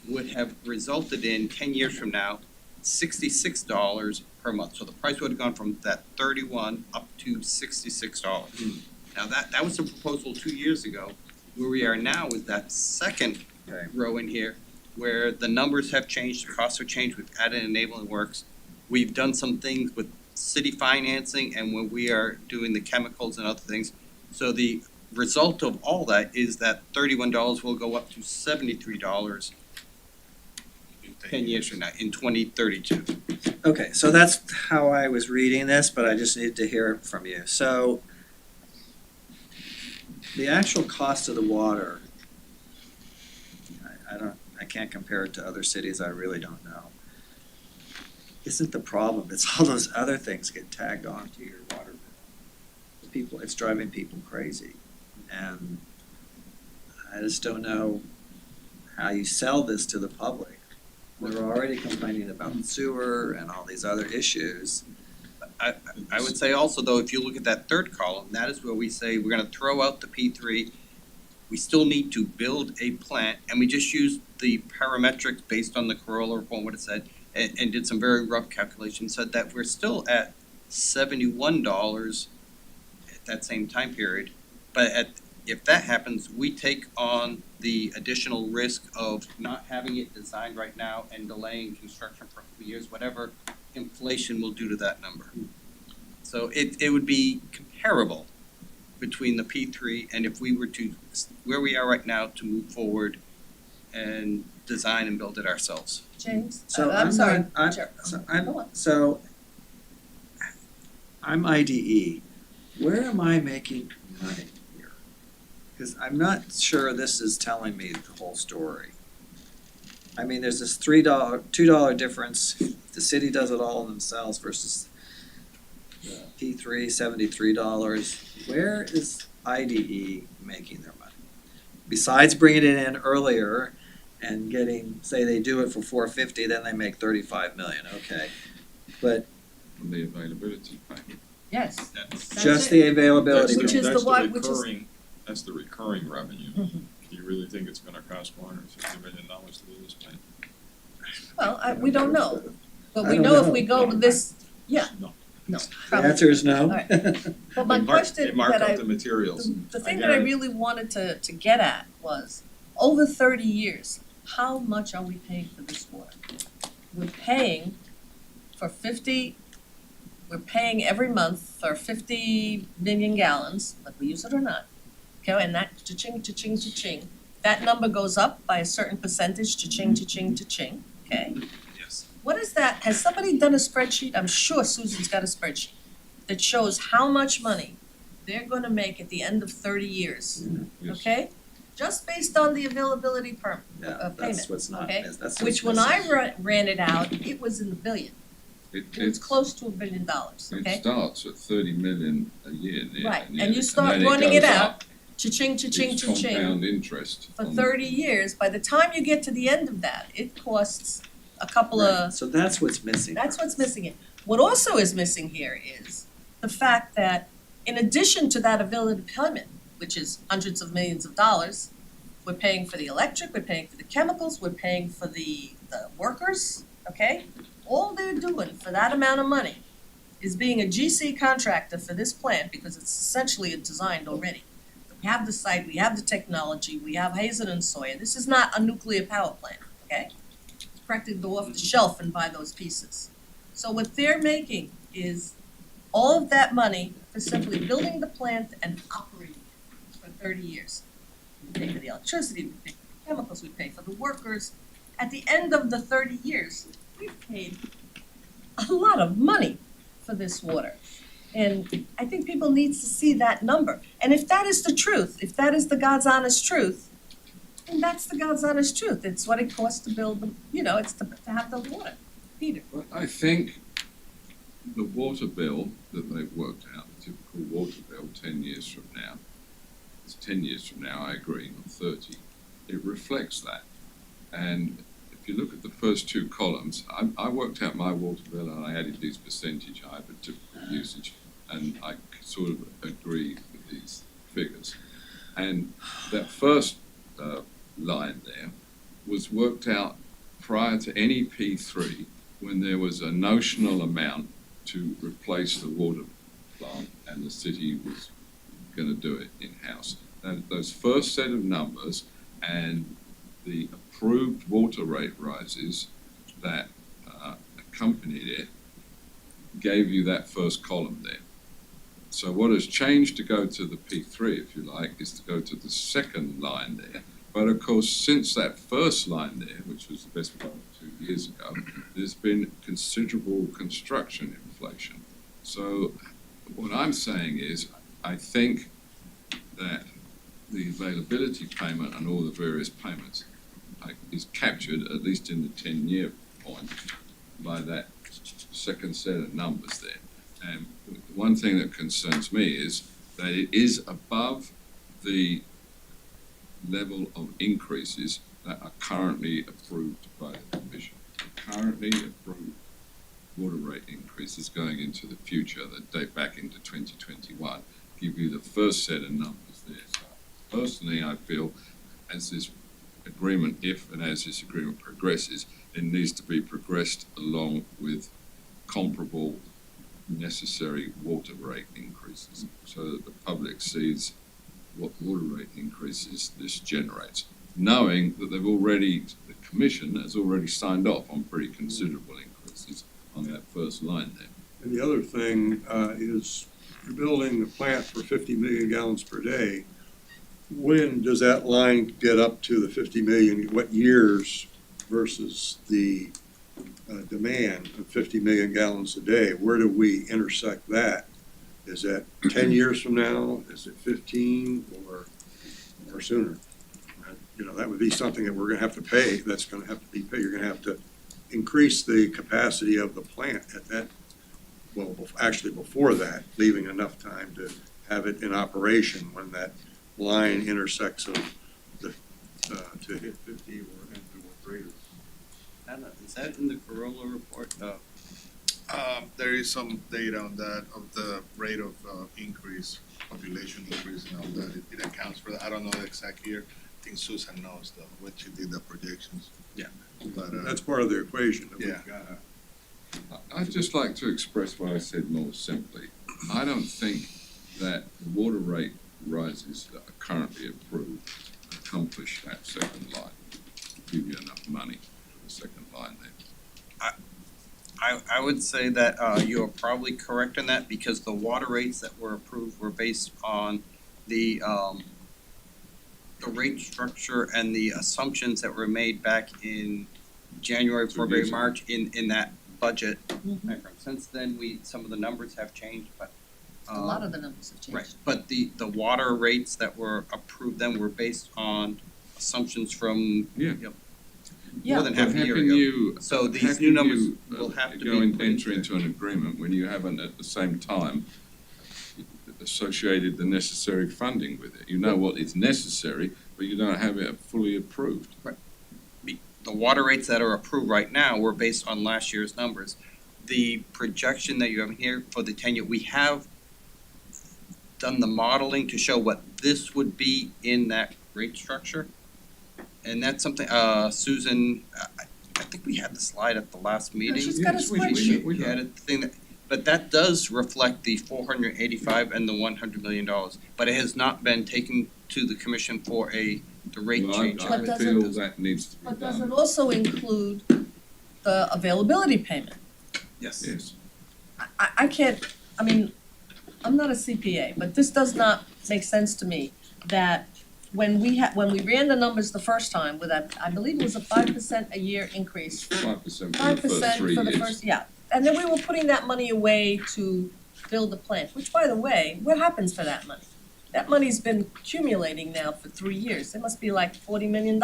would have resulted in 10 years from now, $66 per month. So the price would have gone from that 31 up to $66. Now that was the proposal 2 years ago. Where we are now is that second okay. row in here, where the numbers have changed, the costs have changed, we've added enabling works. We've done some things with city financing and when we are doing the chemicals and other things. So the result of all that is that $31 will go up to $73 10 years from now, in 2032. Okay, so that's how I was reading this, but I just needed to hear it from you. So the actual cost of the water, I can't compare it to other cities, I really don't know. Isn't the problem, it's all those other things get tagged on to your water bill. It's driving people crazy. And I just don't know how you sell this to the public. They're already complaining about sewer and all these other issues. I would say also though, if you look at that third column, that is where we say we're gonna throw out the P3. We still need to build a plant and we just use the parametrics based on the Corolla report, what it said, and did some very rough calculations, said that we're still at $71 at that same time period. But if that happens, we take on the additional risk of not having it designed right now and delaying construction for a couple years, whatever inflation will do to that number. So it would be comparable between the P3 and if we were to, where we are right now, to move forward and design and build it ourselves. James, So I'm sorry, not- I'm- Chair. so Go on. So I'm IDE. Where am I making money here? Because I'm not sure this is telling me the whole story. I mean, there's this $2 difference. The city does it all themselves versus P3, $73. Where is IDE making their money? Besides bringing it in earlier and getting, say they do it for $450, then they make $35 million, okay. But From the availability payment. Yes, That's just it. the availability. Which is the That's one- which is- recurring, that's the recurring revenue. Mhm. Do you really think it's gonna cost $450 million to do this plant? Well, we don't know, but I we don't know if know. we go with this, yeah, No. no, The probably. answer is no. All right. But my They question mark that up I, the materials. the thing that I really wanted to get at was, over 30 years, how much are we paying for this water? We're paying for 50, we're paying every month for 50 million gallons, whether we use it or not. Okay, and that cha-ching, cha-ching, cha-ching, that number goes up by a certain percentage, cha-ching, cha-ching, cha-ching, okay? Yes. What is that? Has somebody done a spreadsheet? I'm sure Susan's got a spreadsheet that shows how much money they're gonna make at the end of 30 years, Yes. okay? Just based on the availability Yeah, payment, that's what's not, okay? that's what's which when missing. I ran it out, it was in the billion. It was close to $1 billion, It okay? starts at 30 million a year near. Right, near, and you start then running it goes out, up. cha-ching, cha-ching, It's cha-ching, compound interest. for on- 30 years. By the time you get to the end of that, it costs a couple Right, of so that's what's missing. That's what's missing here. What also is missing here is the fact that in addition to that availability payment, which is hundreds of millions of dollars, we're paying for the electric, we're paying for the chemicals, we're paying for the workers, okay? All they're doing for that amount of money is being a GC contractor for this plant because it's essentially designed already. We have the site, we have the technology, we have Hazen and Sawyer. This is not a nuclear power plant, okay? It's practically go off the shelf and buy those pieces. So what they're making is all of that money for simply building the plant and operating it for 30 years. We pay for the electricity, we pay for the chemicals, we pay for the workers. At the end of the 30 years, we've paid a lot of money for this water. And I think people need to see that number. And if that is the truth, if that is the God's honest truth, then that's the God's honest truth. It's what it costs to build the, it's to have the water. Peter? Well, I think the water bill that they've worked out, the typical water bill 10 years from now, it's 10 years from now, I agree, not 30, it reflects that. And if you look at the first two columns, I worked out my water bill and I added these percentage, I have a typical usage, and I sort of agree with these figures. And that first line there was worked out prior to any P3 when there was a notional amount to replace the water plant and the city was going to do it in-house. And those first set of numbers and the approved water rate rises that accompanied it gave you that first column there. So what has changed to go to the P3, if you like, is to go to the second line there. But of course, since that first line there, which was the best part of 2 years ago, there's been considerable construction inflation. So what I'm saying is, I think that the availability payment and all the various payments is captured, at least in the 10-year point, by that second set of numbers there. And one thing that concerns me is that it is above the level of increases that are currently approved by the Commission. Currently approved water rate increases going into the future that date back into 2021 give you the first set of numbers there. So personally, I feel as this agreement, if and as this agreement progresses, it needs to be progressed along with comparable necessary water rate increases, so that the public sees what water rate increases this generates, knowing that the commission has already signed off on pretty considerable increases on that first line there. And the other thing is, you're building a plant for 50 million gallons per day. When does that line get up to the 50 million, what years versus the demand of 50 million gallons a day? Where do we intersect that? Is that 10 years from now? Is it 15 or sooner? You know, that would be something that we're gonna have to pay, that's gonna have to be paid. You're gonna have to increase the capacity of the plant at that, well, actually before that, leaving enough time to have it in operation when that line intersects of the, to hit 50 or greater. I don't know, is that in the Corolla report? There is some data on that, of the rate of increase, population increase and all that. It accounts for that. I don't know the exact year. I think Susan knows though, when she did the projections. Yeah. But, That's part of the equation that Yeah. we've got. I'd just like to express what I said more simply. I don't think that the water rate rises that are currently approved accomplish that second line, give you enough money for the second line there. I would say that you're probably correct in that, because the water rates that were approved were based on the rate structure and the assumptions that were made back in January, 2 February, years ago. March in that budget. Since then, some of the numbers have changed, but A lot of the numbers have changed. right, but the water rates that were approved then were based on assumptions from Yeah. more than half But a how year can ago. you, So how these can new numbers you, will have to go be and put enter into- into an agreement when you haven't at the same time associated the necessary funding with it? You know what is necessary, but you don't have it fully approved. The water rates that are approved right now were based on last year's numbers. The projection that you have here for the 10-year, we have done the modeling to show what this would be in that rate structure. And that's something, Susan, I think we had the slide at the last meeting. she's got a Yes, we did. spreadsheet. We We had a thing that, but that does reflect the 485 and the $100 million. But it has not been taken to the commission for the rate Well, change. I But does feel it- that needs to be But does it done. also include the availability payment? Yes. Yes. I can't, I mean, I'm not a CPA, but this does not make sense to me that when we ran the numbers the first time with that, I believe it was a 5% a year increase. 5% for the Five first percent 3 for the years. first, yeah, and then we were putting that money away to build the plant, which by the way, what happens for that money? That money's been accumulating now for 3 years, it must be like $40 million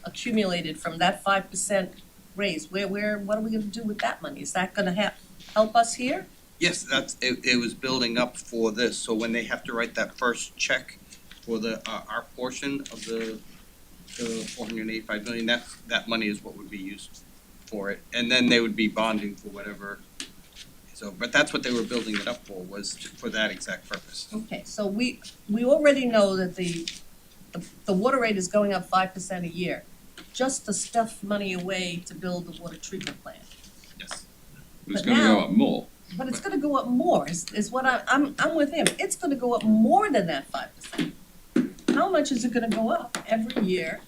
accumulated from that 5% raise. What are we gonna do with that money? Is that gonna help us here? Yes, it was building up for this, so when they have to write that first check for our portion of the 485 million, that money is what would be used for it, and then they would be bonding for whatever. So, but that's what they were building it up for, was for that exact purpose. Okay, so we already know that the water rate is going up 5% a year, just to stuff money away to build the water treatment plant. Yes. But it's But gonna go now- up more. But it's gonna go up more, is what I'm with him, it's gonna go up more than that 5%. How much is it gonna go up every year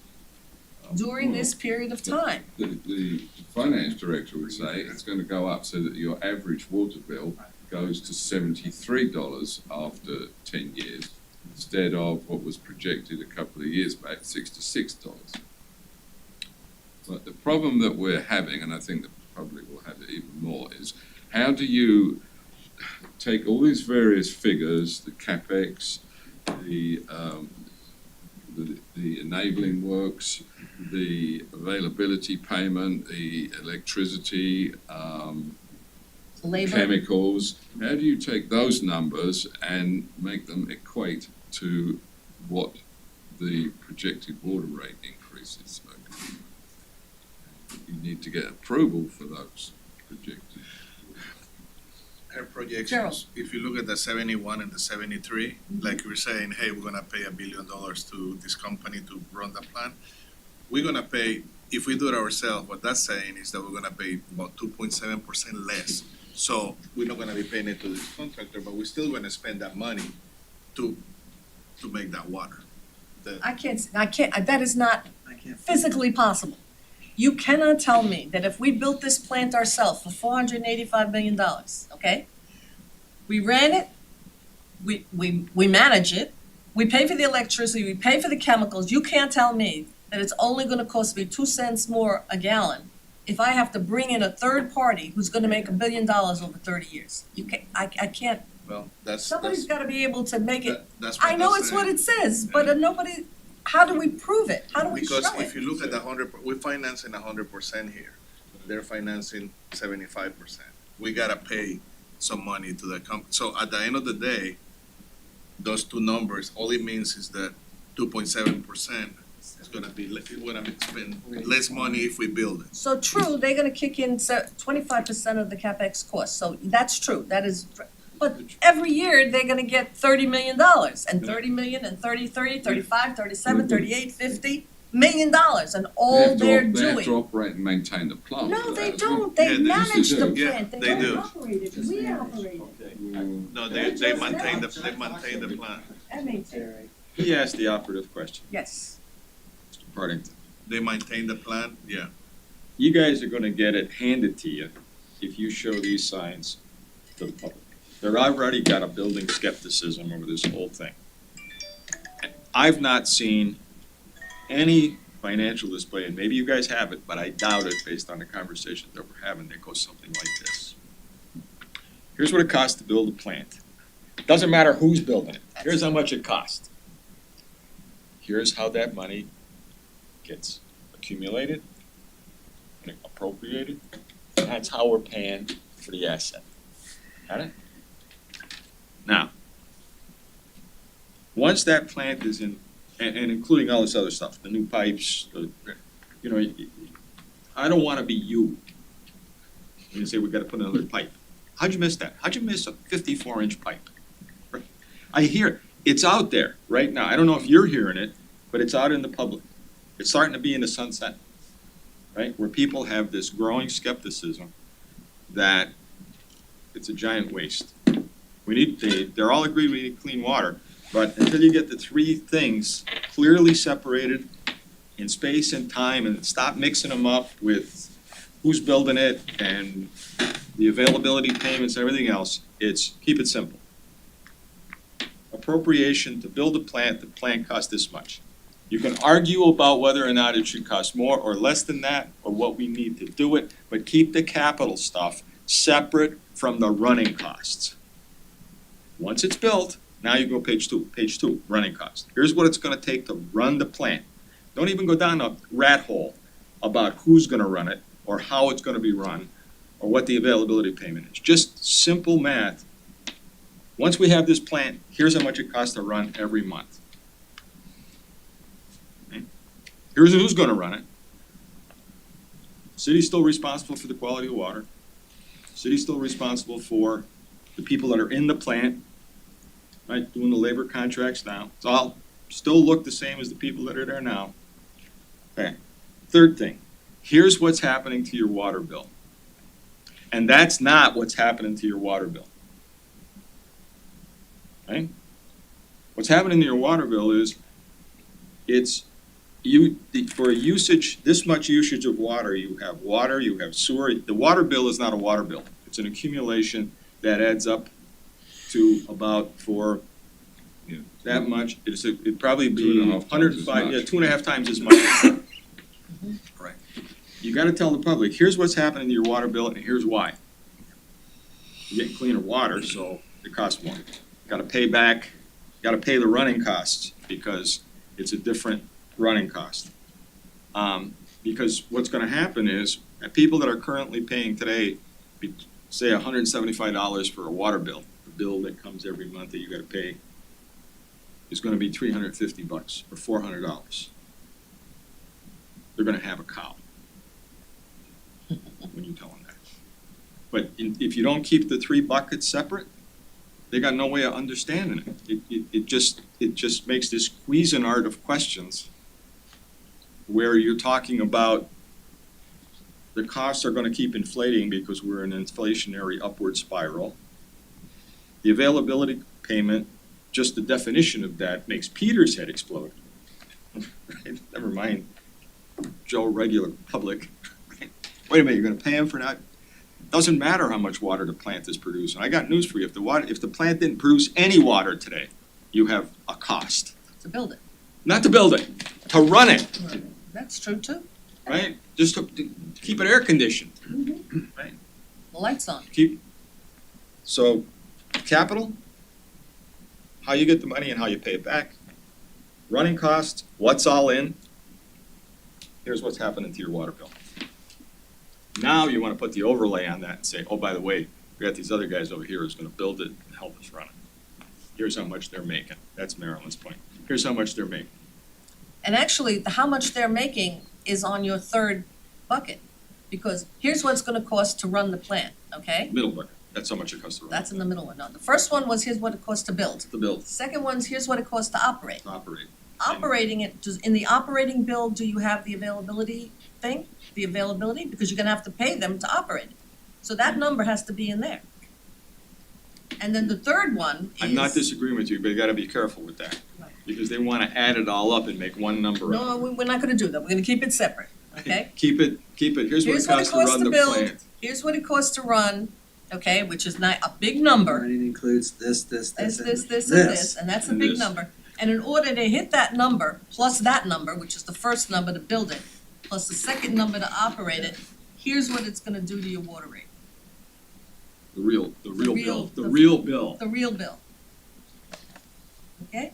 during this period of time? The finance director would say it's gonna go up so that your average water bill goes to $73 after 10 years, instead of what was projected a couple of years back, $66. But the problem that we're having, and I think the public will have it even more, is how do you take all these various figures, the CapEx, the enabling works, the availability payment, the electricity, Labor, chemicals, how do you take those numbers and make them equate to what the projected water rate increases? You need to get approval for those projected. Her projections, Gerald. if you look at the 71 and the 73, like you were saying, hey, we're gonna pay $1 billion to this company to run the plant. we're gonna pay, if we do it ourselves, what that's saying is that we're gonna pay about 2.7% less. So we're not gonna be paying it to this contractor, but we're still gonna spend that money to make that water. I can't, that is not I can't. physically possible. You cannot tell me that if we built this plant ourselves for $485 million, okay? We ran it, we manage it, we pay for the electricity, we pay for the chemicals, you can't tell me that it's only gonna cost me 2 cents more a gallon if I have to bring in a third party who's gonna make $1 billion over 30 years. You can't, I can't, Well, that's, somebody's gotta be able to make it, that's what I know that's it's what saying. it says, but nobody, how do we prove it? How do we show it? Because if you look at we're financing 100% here. They're financing 75%. We gotta pay some money to the so at the end of the day, those two numbers, all it means is that 2.7% is gonna be, we're gonna spend less money if we build it. So true, they're gonna kick in 25% of the CapEx cost, so that's true, that is, but every year, they're gonna get $30 million, and 30 million, and 30, 35, 37, 38, 50 $1 million, and all they're They have to doing. operate and maintain the plant. No, for they that as well. don't, they Yeah, they manage used to the do. plant, Yeah, they they don't do. operate it, we operate it. No, they maintain the plant. That makes sense. He asked the operative question. Yes. Mr. Partington. They maintain the plant, yeah. You guys are gonna get it handed to you if you show these signs to the public. They're already got a building skepticism over this whole thing. I've not seen any financial display, and maybe you guys have it, but I doubt it based on the conversations that we're having, that goes something like this. Here's what it costs to build a plant. Doesn't matter who's building it. Here's how much it costs. Here's how that money gets accumulated and appropriated. And that's how we're paying for the asset. Got it? Now, once that plant is in, and including all this other stuff, the new pipes, you know, I don't wanna be you. When you say we gotta put another pipe. How'd you miss that? How'd you miss a 54-inch pipe? I hear, it's out there right now. I don't know if you're hearing it, but it's out in the public. It's starting to be in the sunset, right? Where people have this growing skepticism that it's a giant waste. They're all agreed we need clean water, but until you get the three things clearly separated in space and time and stop mixing them up with who's building it and the availability payments and everything else, it's keep it simple. Appropriation to build a plant, the plant costs this much. You can argue about whether or not it should cost more or less than that, or what we need to do it, but keep the capital stuff separate from the running costs. Once it's built, now you go page two, running cost. Here's what it's gonna take to run the plant. Don't even go down a rat hole about who's gonna run it, or how it's gonna be run, or what the availability payment is. Just simple math. Once we have this plant, here's how much it costs to run every month. Okay? Here's who's gonna run it. City's still responsible for the quality of water. City's still responsible for the people that are in the plant, right, doing the labor contracts now. It's all still look the same as the people that are there now. Okay. Third thing, here's what's happening to your water bill. And that's not what's happening to your water bill. Okay? What's happening to your water bill is for a usage, this much usage of water, you have sewer. The water bill is not a water bill. It's an accumulation that adds up to about that much. It'd probably be 2.5 times as 105, much. 2.5 times as much. Right. You gotta tell the public, here's what's happening to your water bill and here's why. You're getting cleaner water, so it costs more. Gotta pay the running costs because it's a different running cost. Because what's gonna happen is, people that are currently paying today, say $175 for a water bill, the bill that comes every month that you gotta pay, is gonna be $350 or $400. They're gonna have a cow when you tell them that. But if you don't keep the three buckets separate, they got no way of understanding it. It just makes this Cuisinart of questions where you're talking about the costs are gonna keep inflating because we're in an inflationary upward spiral. The availability payment, just the definition of that makes Peter's head explode. Right? Never mind Joe regular public. Wait a minute, you're gonna pay him for not, doesn't matter how much water the plant is producing. I got news for you, if the plant didn't produce any water today, you have a cost. To build it. Not to build it, to run it, That's true too. right? Just to keep it air conditioned. The lights on. So, capital, how you get the money and how you pay it back. Running costs, what's all in? Here's what's happening to your water bill. Now you wanna put the overlay on that and say, oh, by the way, we got these other guys over here who's gonna build it and help us run it. Here's how much they're making. That's Marilyn's point. Here's how much they're making. And actually, how much they're making is on your third bucket. Because here's what it's gonna cost to run the plant, okay? Middle bucket, that's how much it costs to run. That's in the middle one. No, the first one was here's what it costs to build. To build, The second one's here's what it costs to operate. to operate. Operating it, in the operating bill, do you have the availability thing? The availability, because you're gonna have to pay them to operate it. So that number has to be in there. And then the third one is. I'm not disagreeing with you, but you gotta be careful with that. Right. Because they wanna add it all up and make one number up. No, we're not gonna do that. We're gonna keep it separate, okay? Keep it, here's what it costs to run the build. plant. Here's what it costs to run, okay, which is not a big number. And it includes this, This, and this, and that's a And big this. number. And in order to hit that number, plus that number, which is the first number to build it, plus the second number to operate it, here's what it's gonna do to your water rate, The real real- bill, the the- real bill. the real bill. Okay?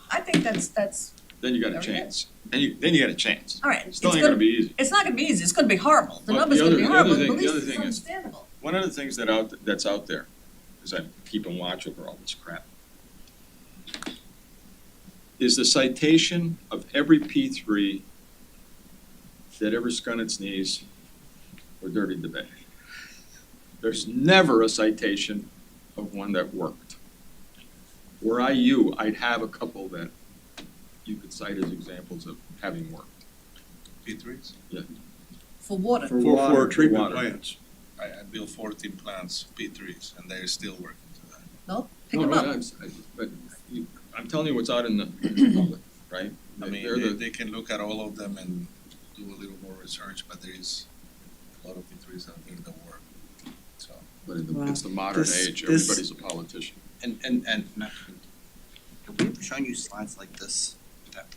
I think that's, Then you got a There we go. chance. Then you got a chance. all right. Still It's ain't gonna be easy. It's not gonna be easy. It's gonna be horrible. The But number's the gonna be other horrible, thing- but at the least other it's thing is- understandable. One of the things that's out there, is I'm keeping watch over all this crap, is the citation of every P3 that ever spun its knees or dirtied the bay. There's never a citation of one that worked. Were I you, I'd have a couple that you could cite as examples of having worked. P3s? For water. For For water. treatment Water. plants. I built 14 plants, P3s, and they're still working to that. No, pick No, them no, up. but I'm telling you what's out in the public, right? I mean, They're the- they can look at all of them and do a little more research, but there is a lot of P3s out there that work, so. But Well, it's the modern this- age, this- everybody's a politician. And not, have we ever shown you slides like this? That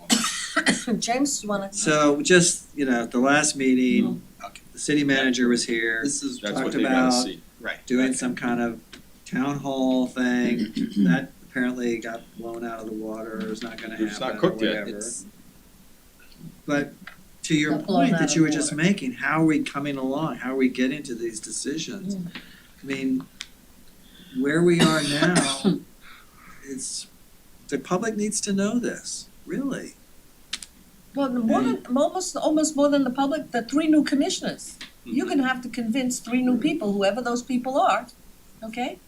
one? James, you wanna? So just, at the last meeting, Okay. the city manager was here, This is, That's Talked what they gotta about- see. right. doing okay. some kind of town hall thing. That apparently got blown out of the water, or is not gonna happen, It's not or cooked yet. whatever. It's, But to your Got blown point out that of you were the just water. making, how are we coming along? How are we getting to these decisions? I mean, where we are now, the public needs to know this, really. Well, more than, almost more than the public, the 3 new commissioners. You're gonna have to convince 3 new people, whoever those people are, okay?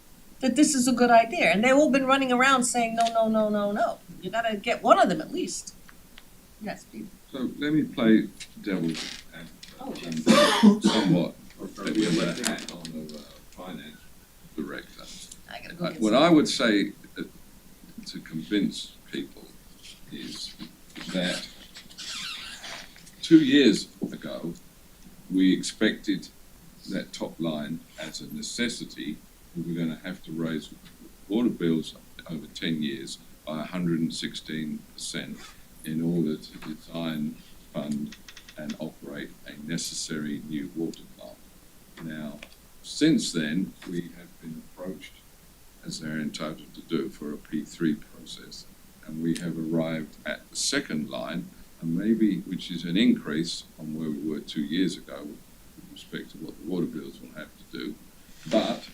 That this is a good idea, and they've all been running around saying, no, no, no, no, no. You gotta get one of them at least. Yes, Pete. So let me play devil's Oh, advocate somewhat, maybe a left hat on the finance director. I gotta go get What some. I would say to convince people is that 2 years ago, we expected that top line as a necessity. We were gonna have to raise water bills over 10 years by 116% in order to design, fund, and operate a necessary new water plant. Now, since then, we have been approached, as they're entitled to do, for a P3 process. And we have arrived at the second line, and maybe, which is an increase on where we were 2 years ago with respect to what the water bills will have to do. But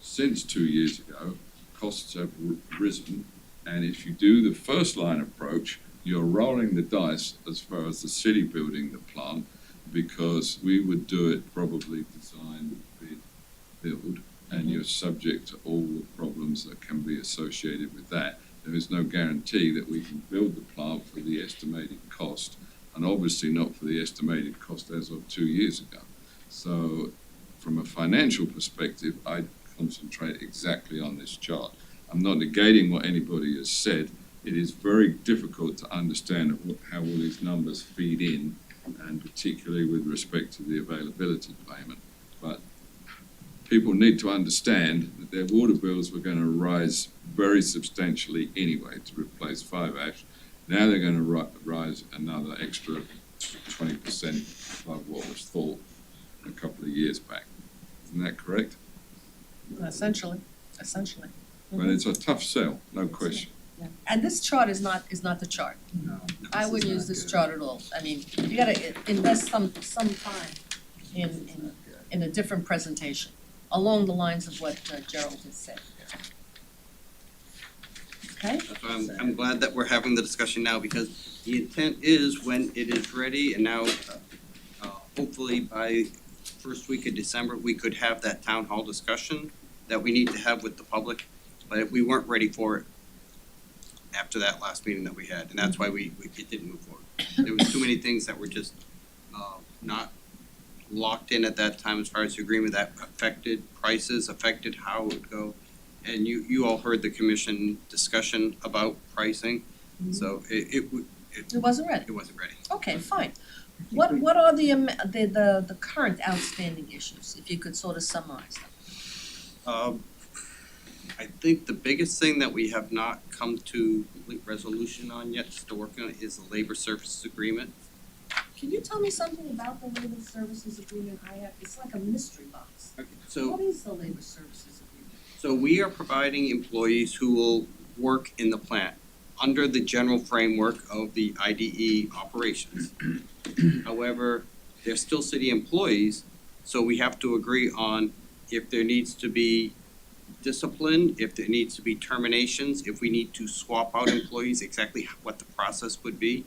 since 2 years ago, costs have risen, and if you do the first line approach, you're rolling the dice as far as the city building the plant, because we would do it probably design, bid, build, and you're subject to all the problems that can be associated with that. There is no guarantee that we can build the plant for the estimated cost and obviously not for the estimated cost as of 2 years ago. So from a financial perspective, I'd concentrate exactly on this chart. I'm not negating what anybody has said. It is very difficult to understand how all these numbers feed in, and particularly with respect to the availability payment. But people need to understand that their water bills were going to rise very substantially anyway to replace 5-ash. Now they're going to rise another extra 20% above what was thought a couple of years back. Isn't that correct? Essentially. But it's a tough sell, no question. Yeah. And this chart is not the chart. No. I wouldn't use this chart at all. I mean, you gotta invest some time in a different presentation, along the lines of what Gerald has said. Okay? That's why I'm glad that we're having the discussion now, because the intent is when it is ready, and now hopefully by first week of December, we could have that town hall discussion that we need to have with the public, but we weren't ready for it after that last meeting that we had, and that's why it didn't move forward. There was too many things that were just not locked in at that time as far as the agreement that affected prices, affected how it would go. And you all heard the commission discussion about pricing, so it wasn't ready. It wasn't ready. Okay, fine. What are the current outstanding issues, if you could sort of summarize them? I think the biggest thing that we have not come to complete resolution on yet, still working on it, is the labor services agreement. Can you tell me something about the labor services agreement? It's like a mystery box. So What is the labor services agreement? So we are providing employees who will work in the plant under the general framework of the IDE operations. However, they're still city employees, so we have to agree on if there needs to be discipline, if there needs to be terminations, if we need to swap out employees, exactly what the process would be.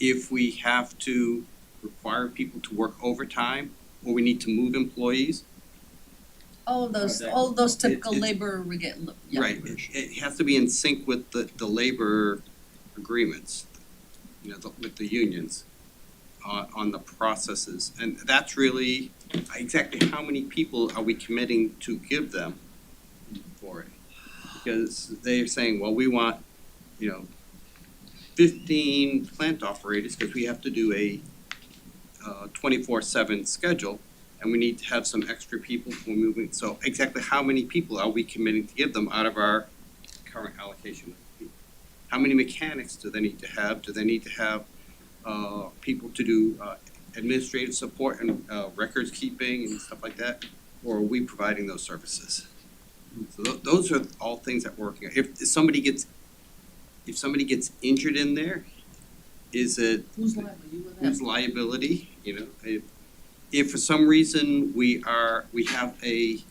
If we have to require people to work overtime, or we need to move employees. All of those typical It- labor yeah. Right, it has to be in sync with the labor agreements, with the unions on the processes. And that's really exactly how many people are we committing to give them for it? Because they're saying, well, we want, 15 plant operators, because we have to do a 24/7 schedule, and we need to have some extra people for moving. So exactly how many people are we committing to give them out of our current allocation? How many mechanics do they need to have? Do they need to have people to do administrative support and records keeping and stuff like that? Or are we providing those services? So those are all things that we're working on. If somebody gets injured in there, is it Who's liable? You or them? whose liability? If for some reason we have a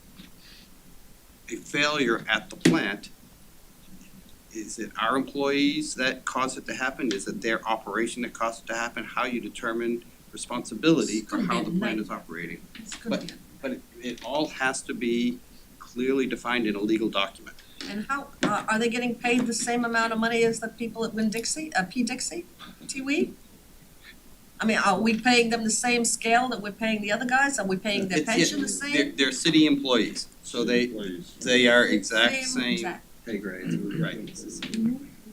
failure at the plant, is it our employees that cause it to happen? Is it their operation that caused it to happen? How you determine responsibility for how the plant is operating? It's gonna be But it all has to be clearly defined in a legal document. And how, are they getting paid the same amount of money as the people at Winn-Dixie, P-Dixie, Tiwi? I mean, are we paying them the same scale that we're paying the other guys? Are we paying their pension the same? They're city employees, so they are exact same exact. Pay grades. right.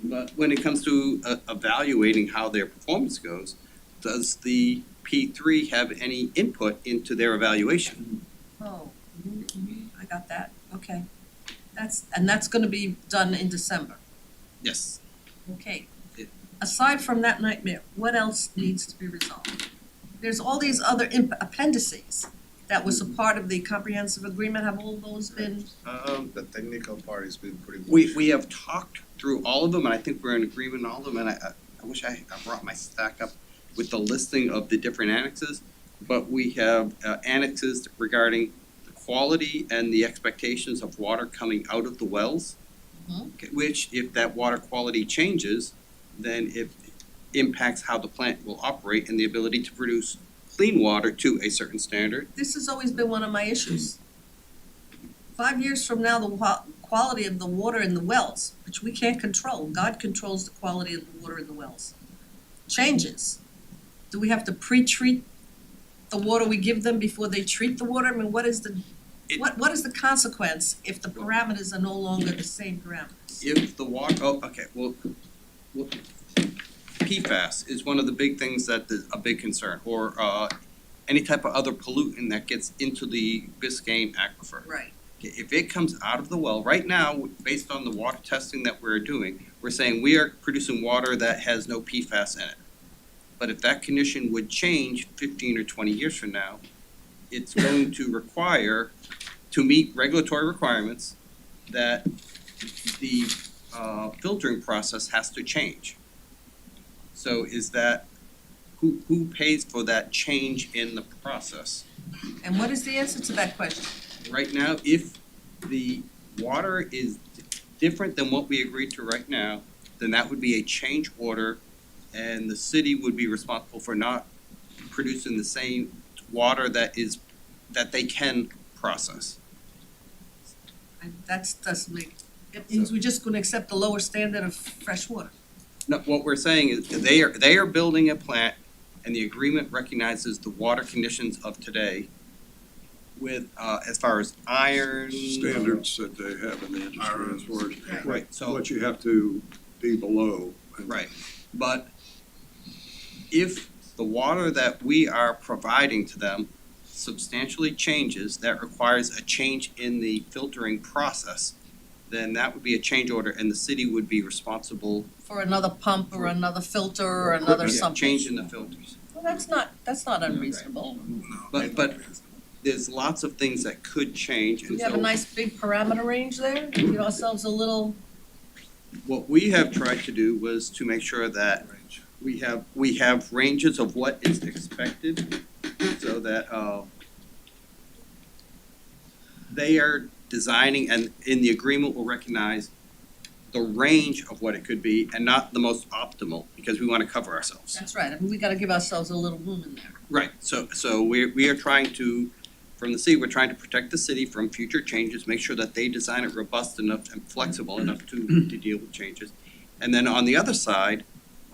But when it comes to evaluating how their performance goes, does the P3 have any input into their evaluation? Oh, I got that, okay. That's gonna be done in December, Yes. okay. It- Aside from that nightmare, what else needs to be resolved? There's all these other appendices that was a part of the comprehensive agreement, have all those been? The technical part has been pretty much. We have talked through all of them, and I think we're in agreement on all of them, and I wish I brought my stack up with the listing of the different annexes, but we have annexes regarding the quality and the expectations of water coming out of the wells, okay, which if that water quality changes, then it impacts how the plant will operate and the ability to produce clean water to a certain standard. This has always been one of my issues. 5 years from now, the quality of the water in the wells, which we can't control, God controls the quality of the water in the wells, changes. do we have to pre-treat the water we give them before they treat the water? I mean, what is the, It- what is the consequence if the parameters are no longer the same parameters? If the water, PFAS is one of the big things that is a big concern, or any type of other pollutant that gets into the Biscayne aquifer. Right. If it comes out of the well, right now, based on the water testing that we're doing, we're saying we are producing water that has no PFAS in it. But if that condition would change 15 or 20 years from now, it's going to require, to meet regulatory requirements, that the filtering process has to change. So is that, who pays for that change in the process? And what is the answer to that question? Right now, if the water is different than what we agreed to right now, then that would be a change order, and the city would be responsible for not producing the same water that they can process. And that's, doesn't make, it means we're just gonna accept the lower standard of fresh water. No, what we're saying is they are building a plant, and the agreement recognizes the water conditions of today with, as far as iron. Standards that they have in the industry as far as Right, so. what you have to be below. Right, but if the water that we are providing to them substantially changes, that requires a change in the filtering process, then that would be a change order, and the city would be responsible. For another pump or another filter or another Yeah, something. change in the filters. Well, that's not unreasonable. But there's lots of things that could change, We and have a so nice big parameter range there, give ourselves a little, what we have tried to do was to make sure that we have ranges of what is expected, so that they are designing, and in the agreement will recognize the range of what it could be and not the most optimal, because we wanna cover ourselves. that's right, I mean, we gotta give ourselves a little room in there. Right, so we are trying to, from the city, we're trying to protect the city from future changes, make sure that they design it robust enough and flexible enough to deal with changes. And then on the other side,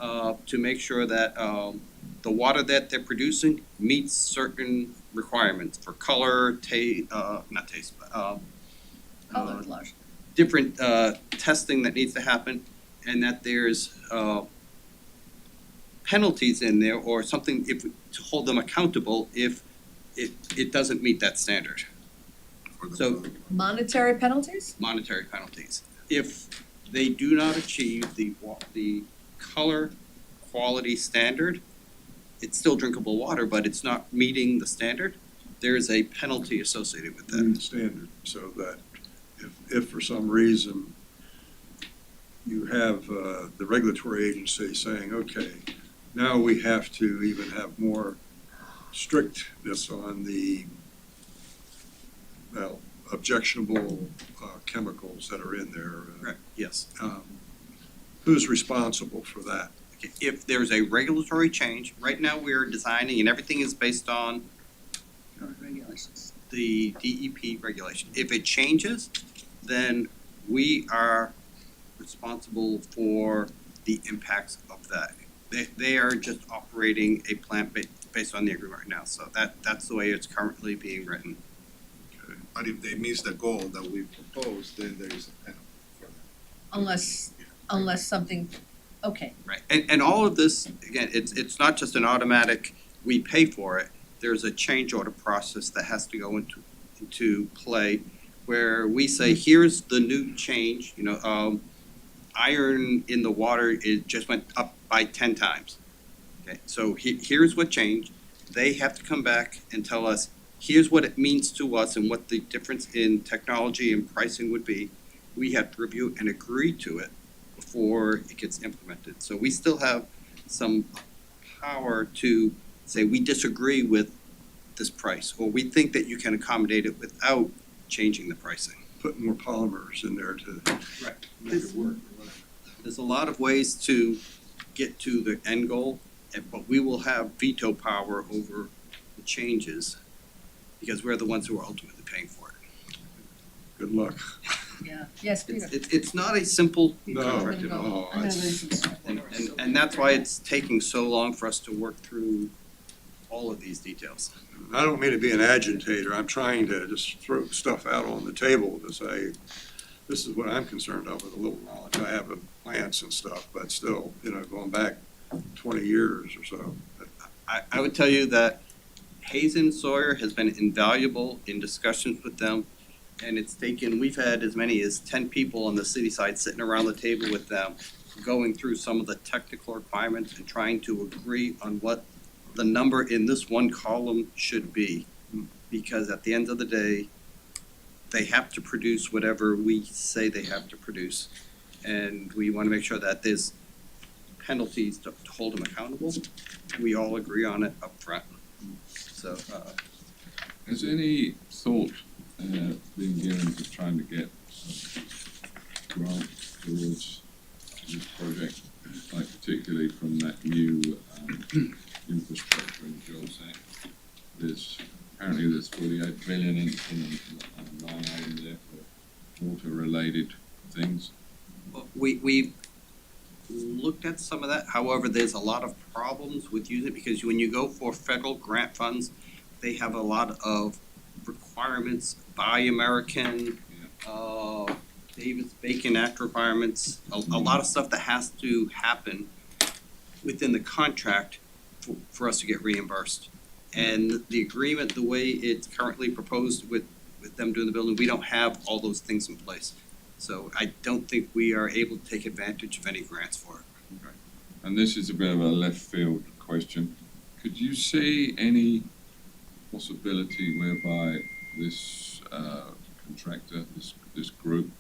to make sure that the water that they're producing meets certain requirements for color, not taste, but Color large. different testing that needs to happen, and that there's penalties in there or something to hold them accountable if it doesn't meet that standard, So- Monetary penalties? monetary penalties. If they do not achieve the color quality standard, it's still drinkable water, but it's not meeting the standard, there is a penalty associated with that. Standard, so that if for some reason you have the regulatory agency saying, okay, now we have to even have more strictness on the, well, objectionable chemicals that are in there. Right, yes. Who's responsible for that? If there's a regulatory change, right now we're designing and everything is based on Regulations. the DEP regulation. If it changes, then we are responsible for the impacts of that. They are just operating a plant based on the agreement right now, so that's the way it's currently being written. But if they miss the goal that we proposed, then there is a penalty for that. Unless something, okay, Right, and all of this, again, it's not just an automatic, we pay for it. There's a change order process that has to go into play, where we say, here's the new change, iron in the water, it just went up by 10 times. Okay, so here's what changed. They have to come back and tell us, here's what it means to us and what the difference in technology and pricing would be. We have to review and agree to it before it gets implemented. So we still have some power to say, we disagree with this price, or we think that you can accommodate it without changing the pricing. Put more polymers in there to Right. make it work. There's a lot of ways to get to the end goal, but we will have veto power over the changes, because we're the ones who are ultimately paying for it. Good luck. yeah, yes, Peter. It's not a simple No, contract at all. no, it's- And And that's why it's taking so long for us to work through all of these details. I don't mean to be an agitator, I'm trying to just throw stuff out on the table to say, this is what I'm concerned of with a little knowledge I have of plants and stuff, but still, going back 20 years or so. I would tell you that Hazen Sawyer has been invaluable in discussions with them. And we've had as many as 10 people on the city side sitting around the table with them, going through some of the technical requirements and trying to agree on what the number in this one column should be. Because at the end of the day, they have to produce whatever we say they have to produce. And we want to make sure that there's penalties to hold them accountable. We all agree on it up front. So, Has any thought been given to trying to get a grant towards this project, like particularly from that new infrastructure and jobs act? There's 48 billion in a line item there for water-related things. we looked at some of that. However, there's a lot of problems with using it because when you go for federal grant funds, they have a lot of requirements, Buy American, Davis-Bacon Act requirements, a lot of stuff that has to happen within the contract for us to get reimbursed. And the agreement, the way it's currently proposed with them doing the building, we don't have all those things in place. So I don't think we are able to take advantage of any grants for it. And this is a bit of a left field question. Could you see any possibility whereby this contractor, this group,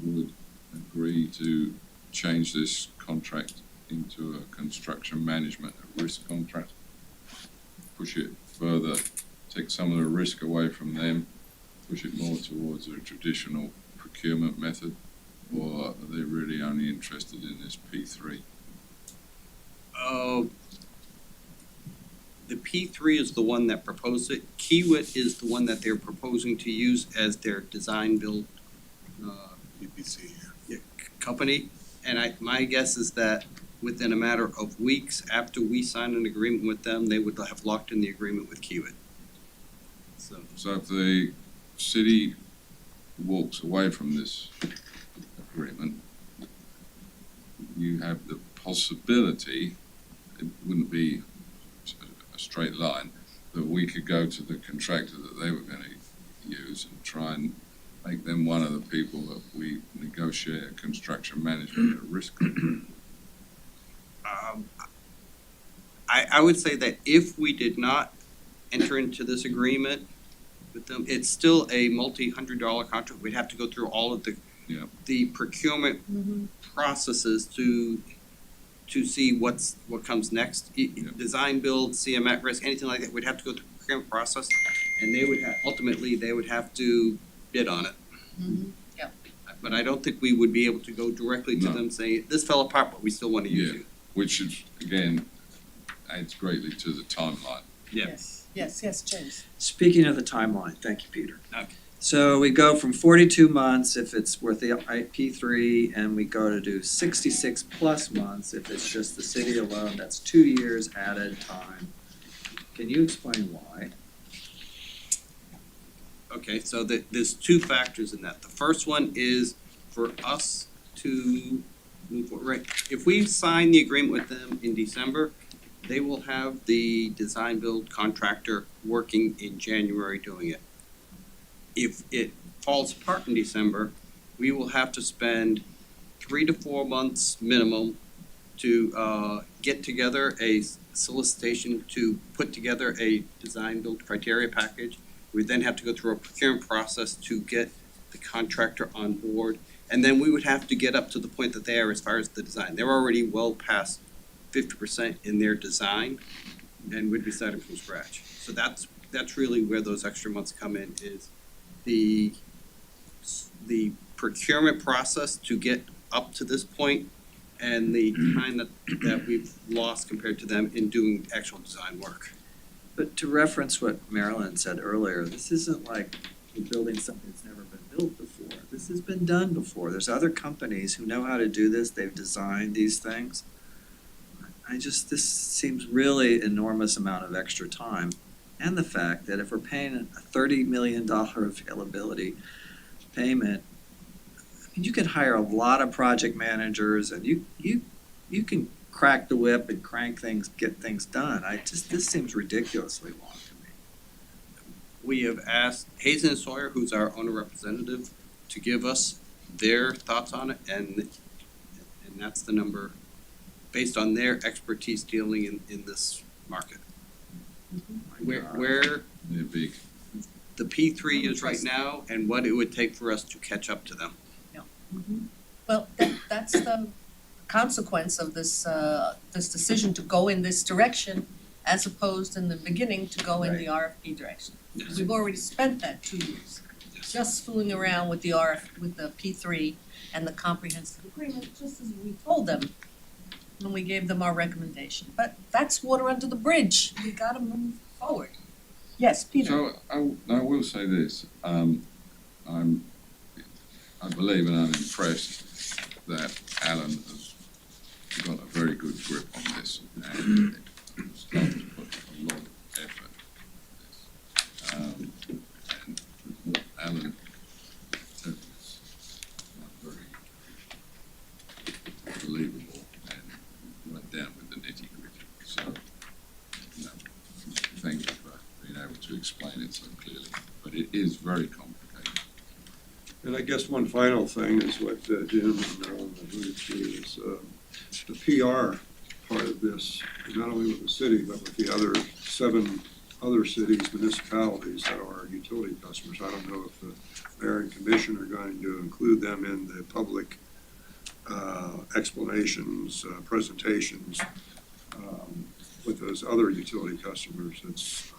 would agree to change this contract into a construction management at risk contract? Push it further, take some of the risk away from them, push it more towards a traditional procurement method, or are they really only interested in this P3? The P3 is the one that proposed it. Kiewit is the one that they're proposing to use as their design build EPC. company. And my guess is that within a matter of weeks after we sign an agreement with them, they would have locked in the agreement with Kiewit. So if the city walks away from this agreement, you have the possibility, it wouldn't be a straight line, that we could go to the contractor that they were going to use and try and make them one of the people that we negotiate a construction management at risk contract. I would say that if we did not enter into this agreement with them, it's still a multi-$100 contract. We'd have to go through all of the procurement processes to see what comes next. Design, build, CM at risk, anything like that, we'd have to go through the procurement process, and they would ultimately have to bid on it. Yep. But I don't think we would be able to go directly to them saying, this fell apart, but we still want to use you. Which is, again, adds greatly to the timeline. Yeah. Yes, James. Speaking of the timeline, thank you, Peter. Okay. So we go from 42 months if it's worth the IP3, and we go to do 66 plus months if it's just the city alone. That's 2 years added time. Can you explain why? Okay, so there's two factors in that. The first one is for us to move forward. Right, if we sign the agreement with them in December, they will have the design build contractor working in January doing it. If it falls apart in December, we will have to spend 3 to 4 months minimum to get together a solicitation to put together a design build criteria package. We then have to go through a procurement process to get the contractor on board. And then we would have to get up to the point that they are as far as the design. They're already well past 50% in their design, and we'd be starting from scratch. So that's really where those extra months come in, is the procurement process to get up to this point and the time that we've lost compared to them in doing actual design work. But to reference what Marilyn said earlier, this isn't like we're building something that's never been built before. This has been done before. There's other companies who know how to do this. They've designed these things. this seems really enormous amount of extra time. And the fact that if we're paying a $30 million availability payment, I mean, you can hire a lot of project managers and you can crack the whip and crank things, get things done. This seems ridiculously long to me. We have asked Hazen and Sawyer, who's our owner representative, to give us their thoughts on it, and that's the number based on their expertise dealing in this market. Where They're big. the P3 is right now and what it would take for us to catch up to them. Well, that's the consequence of this decision to go in this direction as opposed in the beginning to go in the RFP direction. Yes. We've already spent that 2 years, just fooling around with the with the P3 and the comprehensive agreement, just as we told them when we gave them our recommendation. But that's water under the bridge, we gotta move forward. Yes, Peter? So I will say this, I believe and I'm impressed that Alan has got a very good grip on this and started to put a lot of effort into this. And what Alan said was very believable and went down with the nitty gritty. So, you know, thank you for being able to explain it so clearly, but it is very complicated. And I guess one final thing is what Jim and Marilyn alluded to is the PR part of this, not only with the city, but with the other 7 other cities, municipalities that are our utility customers. I don't know if the mayor and commission are going to include them in the public explanations, presentations with those other utility customers. It's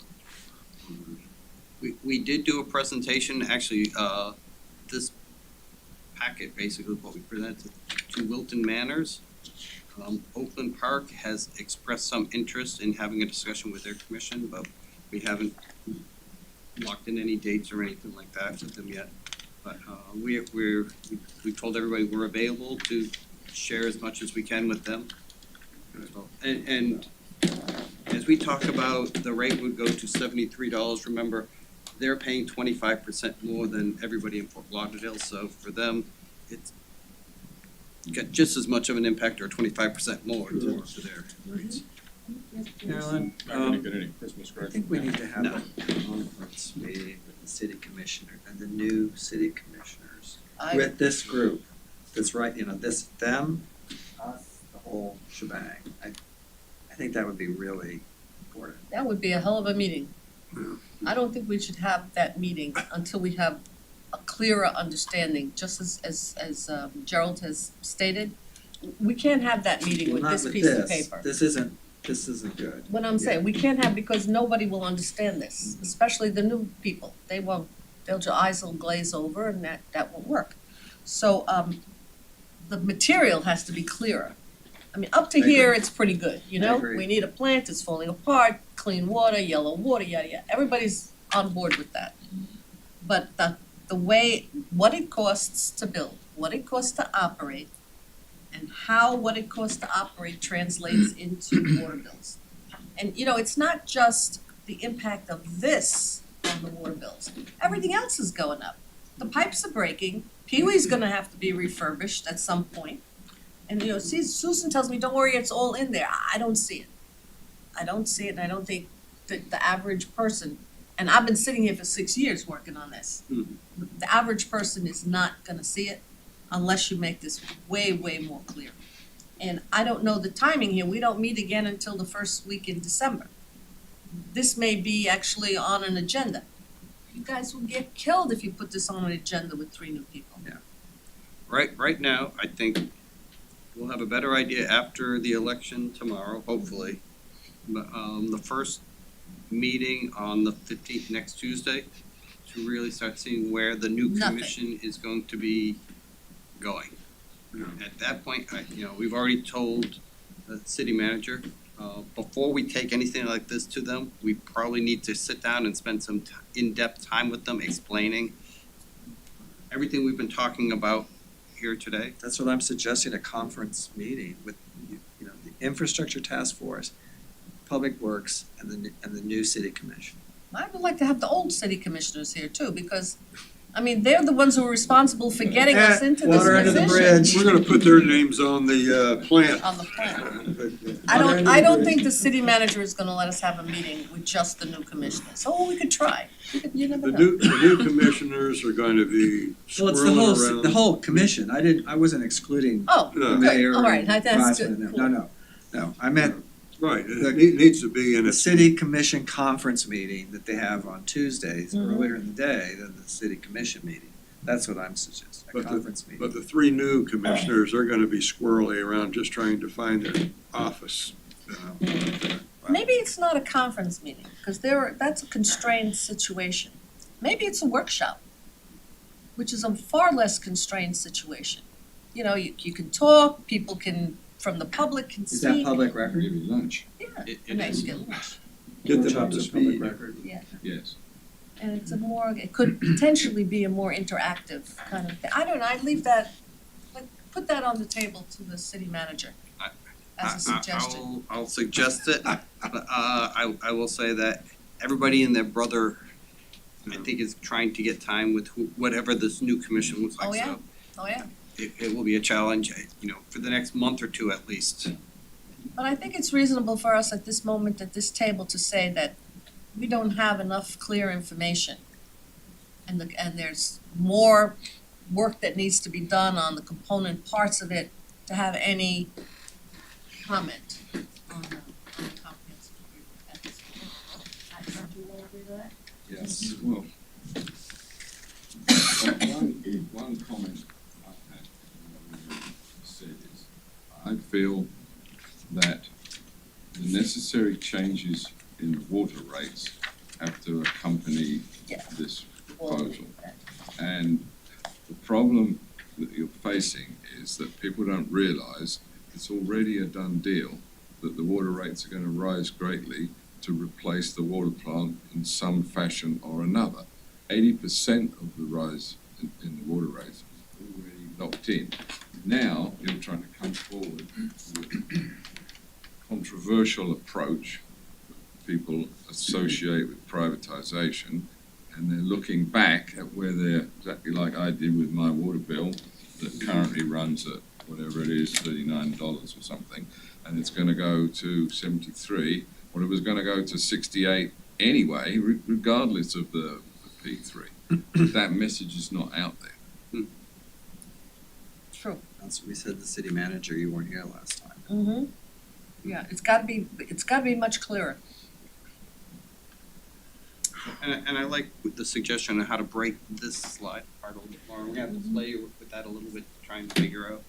We did do a presentation, actually, this packet, basically what we presented to Wilton Manors. Oakland Park has expressed some interest in having a discussion with their commission, but we haven't locked in any dates or anything like that with them yet. But we told everybody we're available to share as much as we can with them. And as we talk about, the rate would go to $73, remember, they're paying 25% more than everybody in Fort Lauderdale, so for them, it's got just as much of an impact or 25% more to their rates. Carolyn, Not gonna get any Christmas I cards. think we need to have No. a conference meeting with the city commissioner and the new city commissioners. With this group, that's right, them, us, the whole shebang. I think that would be really important. That would be a hell of a meeting. Yeah. I don't think we should have that meeting until we have a clearer understanding, just as Gerald has stated. We can't have that meeting with Well, not this piece of this. paper. This isn't good. What I'm saying, we can't have, because nobody will understand this, especially the new people. They won't, their eyes will glaze over and that won't work. So, the material has to be clearer. I mean, up to I agree. here, it's pretty good, you I know? agree. We need a plant, it's falling apart, clean water, yellow water, yada, yada. Everybody's on board with that. But the way, what it costs to build, what it costs to operate, and how what it costs to operate translates into water bills. And, it's not just the impact of this on the water bills. Everything else is going up. The pipes are breaking, Pee-wee's gonna have to be refurbished at some point. And, Susan tells me, don't worry, it's all in there. I don't see it. I don't see it, and I don't think that the average person, and I've been sitting here for 6 years working on this. Mhm. The average person is not gonna see it unless you make this way, way more clear. And I don't know the timing here, we don't meet again until the first week in December. This may be actually on an agenda. You guys will get killed if you put this on an agenda with 3 new people. Right now, I think we'll have a better idea after the election tomorrow, hopefully. But the first meeting on the 15th, next Tuesday, to really start seeing where the new Nothing. commission is going to be going. Yeah. At that point, we've already told the city manager, before we take anything like this to them, we probably need to sit down and spend some in-depth time with them explaining everything we've been talking about here today. That's what I'm suggesting, a conference meeting with, Infrastructure Task Force, Public Works, and the new city commission. I would like to have the old city commissioners here too, because, I mean, they're the ones who are responsible for getting us into this Water under the position. bridge. We're gonna put their names on the plan. On the plan. But, I don't think the city manager is gonna let us have a meeting with just the new commissioners. So we could try. You never know. the new commissioners are going to be Well, it's swirling around. the whole commission. I wasn't excluding Oh, No. the good. mayor All right, and that's vice good. mayor. Cool. No, I meant Right, the- it needs to be in the a city commission conference meeting that they have on Tuesdays, Mhm. earlier in the day than the city commission meeting. That's what I'm suggesting, a But conference meeting. But the three new commissioners are gonna be squirrely around just trying to find their office. Maybe it's not a conference meeting, because that's a constrained situation. Maybe it's a workshop, which is a far less constrained situation. You know, you can talk, people can, from the public can Is that speak. public Give record? you lunch, Yeah, It and they is. can get lunch. Get them up Workshops to are public speed. record. Yeah, yes. and it's it could potentially be a more interactive kind of thing. I don't know, I'd leave that, put that on the table to the city manager as a suggestion. I'll suggest it, but I will say that everybody and their brother, I think, is trying to get time with whatever this new commission looks like, Oh, yeah. so Oh, yeah. it will be a challenge, for the next month or two at least. But I think it's reasonable for us at this moment, at this table, to say that we don't have enough clear information. And there's more work that needs to be done on the component parts of it to have any comment on the comprehensive agreement at this point. Do you all agree with that? Yes, well, one comment I had said is, I feel that the necessary changes in the water rates have to accompany Yeah. this Well, proposal. And the problem that you're facing is that people don't realise it's already a done deal that the water rates are going to rise greatly to replace the water plant in some fashion or another. 80% of the rise in the water rates is already locked in. Now you're trying to come forward with a controversial approach that people associate with privatisation, and they're looking back at where they're, exactly like I did with my water bill that currently runs at whatever it is, $39 or something, and it's going to go to 73, or it was going to go to 68 anyway, regardless of the P3. That message is not out there. True. That's what we said to the city manager, you weren't here last time. Mm-hmm. Yeah, it's gotta be much clearer. And I like the suggestion on how to break this slide apart a little bit more. We're gonna have to play with that a little bit, trying to figure out.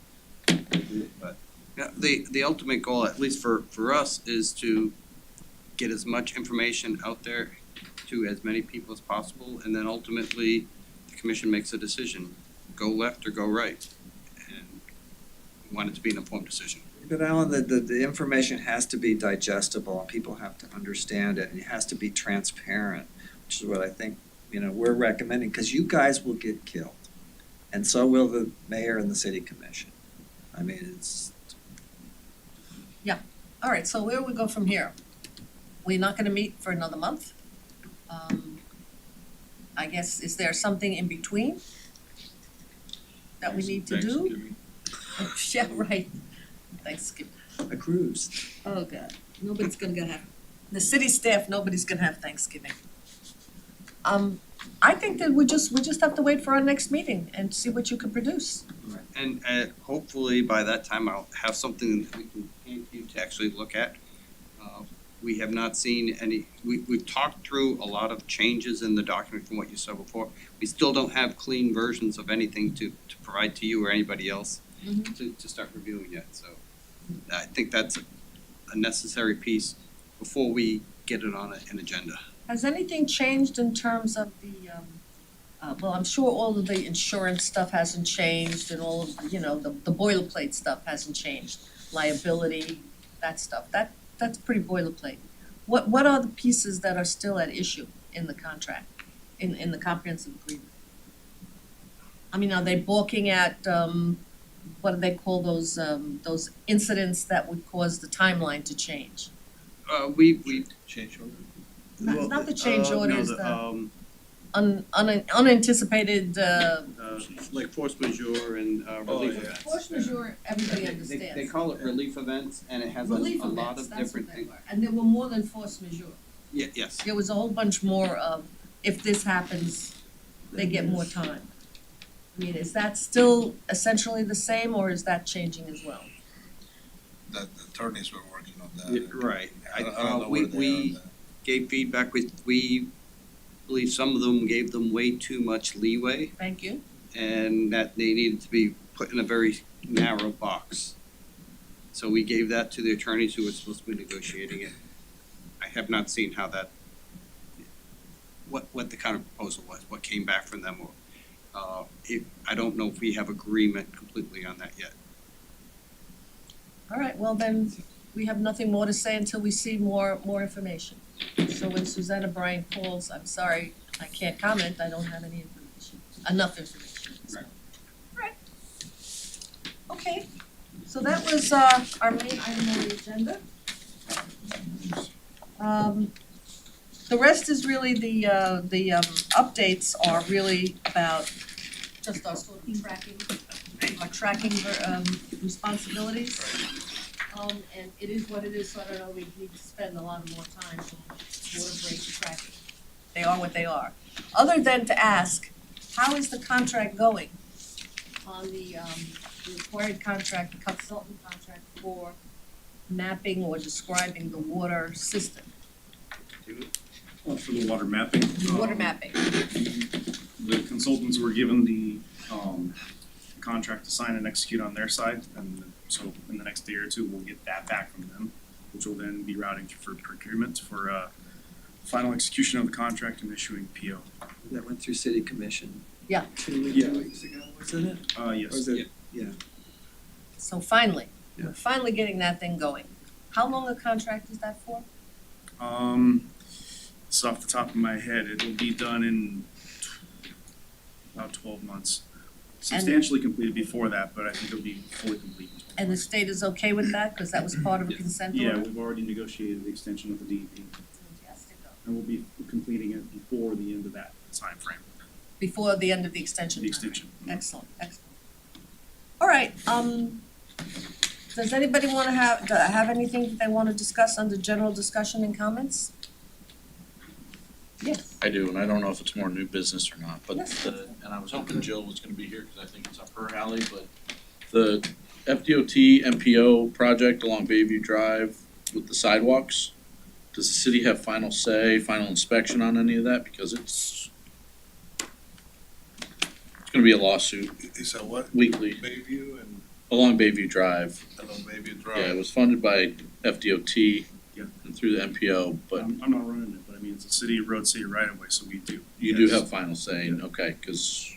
But, yeah, the ultimate goal, at least for us, is to get as much information out there to as many people as possible, and then ultimately, the commission makes a decision, go left or go right. And we want it to be an informed decision. But Alan, the information has to be digestible and people have to understand it and it has to be transparent, which is what I think, we're recommending, because you guys will get killed. And so will the mayor and the city commission. I mean, it's, All right, so where do we go from here? We're not gonna meet for another month. I guess, is there something in between that we need to do? Thanksgiving. Yeah, right. Thanksgiving. a cruise. Oh, God. Nobody's gonna have, the city staff, nobody's gonna have Thanksgiving. I think that we just have to wait for our next meeting and see what you can produce. And hopefully by that time, I'll have something that we can hand you to actually look at. We have not seen any, we've talked through a lot of changes in the document from what you saw before. We still don't have clean versions of anything to provide to you or anybody else to start reviewing yet. So I think that's a necessary piece before we get it on an agenda. Has anything changed in terms of the, well, I'm sure all of the insurance stuff hasn't changed and all of, the boilerplate stuff hasn't changed. Liability, that stuff, that's pretty boilerplate. What are the pieces that are still at issue in the contract, in the comprehensive agreement? I mean, are they balking at, what do they call those incidents that would cause the timeline to change? We Change order. Not the change orders, No, the unanticipated, like force majeure and relief yeah. events. force majeure, everybody they understands. call it relief events, and it has a Relief lot events, of that's different what they things. were, and there were more than force majeure. Yes. There was a whole bunch more of, if this happens, they get more time. I mean, is that still essentially the same, or is that changing as well? The attorneys were working on that. Yeah, right. I don't know where they are on We that. gave feedback, we believe some of them gave them way too much leeway, Thank you. and that they needed to be put in a very narrow box. So we gave that to the attorneys who were supposed to be negotiating it. I have not seen how that, what the counter proposal was, what came back from them, or, I don't know if we have agreement completely on that yet. All right, well then, we have nothing more to say until we see more information. So when Susanna Bryan calls, I'm sorry, I can't comment, I don't have any information, enough information. So. All right. Okay, so that was our main item on the agenda. The rest is really the updates are really about just our sort of tracking responsibilities. And it is what it is, so I don't know, we need to spend a lot more time on water break tracking. They are what they are. Other than to ask, how is the contract going on the required contract, the consultant contract for mapping or describing the water system, For the water mapping. water mapping? The consultants were given the contract to sign and execute on their side, and so in the next day or two, we'll get that back from them, which will then be routing for procurement for final execution of the contract and issuing PO. That went through city commission. Yeah. 2 Yeah. weeks ago, wasn't it? Yes. Or was it, yeah. So finally, Yeah. we're finally getting that thing going. How long a contract is that for? It's off the top of my head, it'll be done in about 12 months. Substantially completed before that, but I think it'll be fully complete in 12 And the months. state is okay with that, because that was part of a consent order? Yeah, we've already negotiated the extension with the DEP, Fantastic. and we'll be completing it before the end of that timeframe. Before the end of the extension The time. extension. Excellent, excellent. All right, does anybody wanna have anything that they wanna discuss under general discussion and comments? Yes. I do, and I don't know if it's more new business or not, but Yes. and I was hoping Jill was gonna be here, cause I think it's up her alley, but the FDOT MPO project along Bayview Drive with the sidewalks, does the city have final say, final inspection on any of that, because it's gonna be a lawsuit Is that what? weekly Bayview and along Bayview Drive. along Bayview Drive? Yeah, it was funded by FDOT Yeah. and through the MPO, but I'm not running it, but I mean, it's a city road, city right of way, so we do. you do Yes. have final say, okay, cause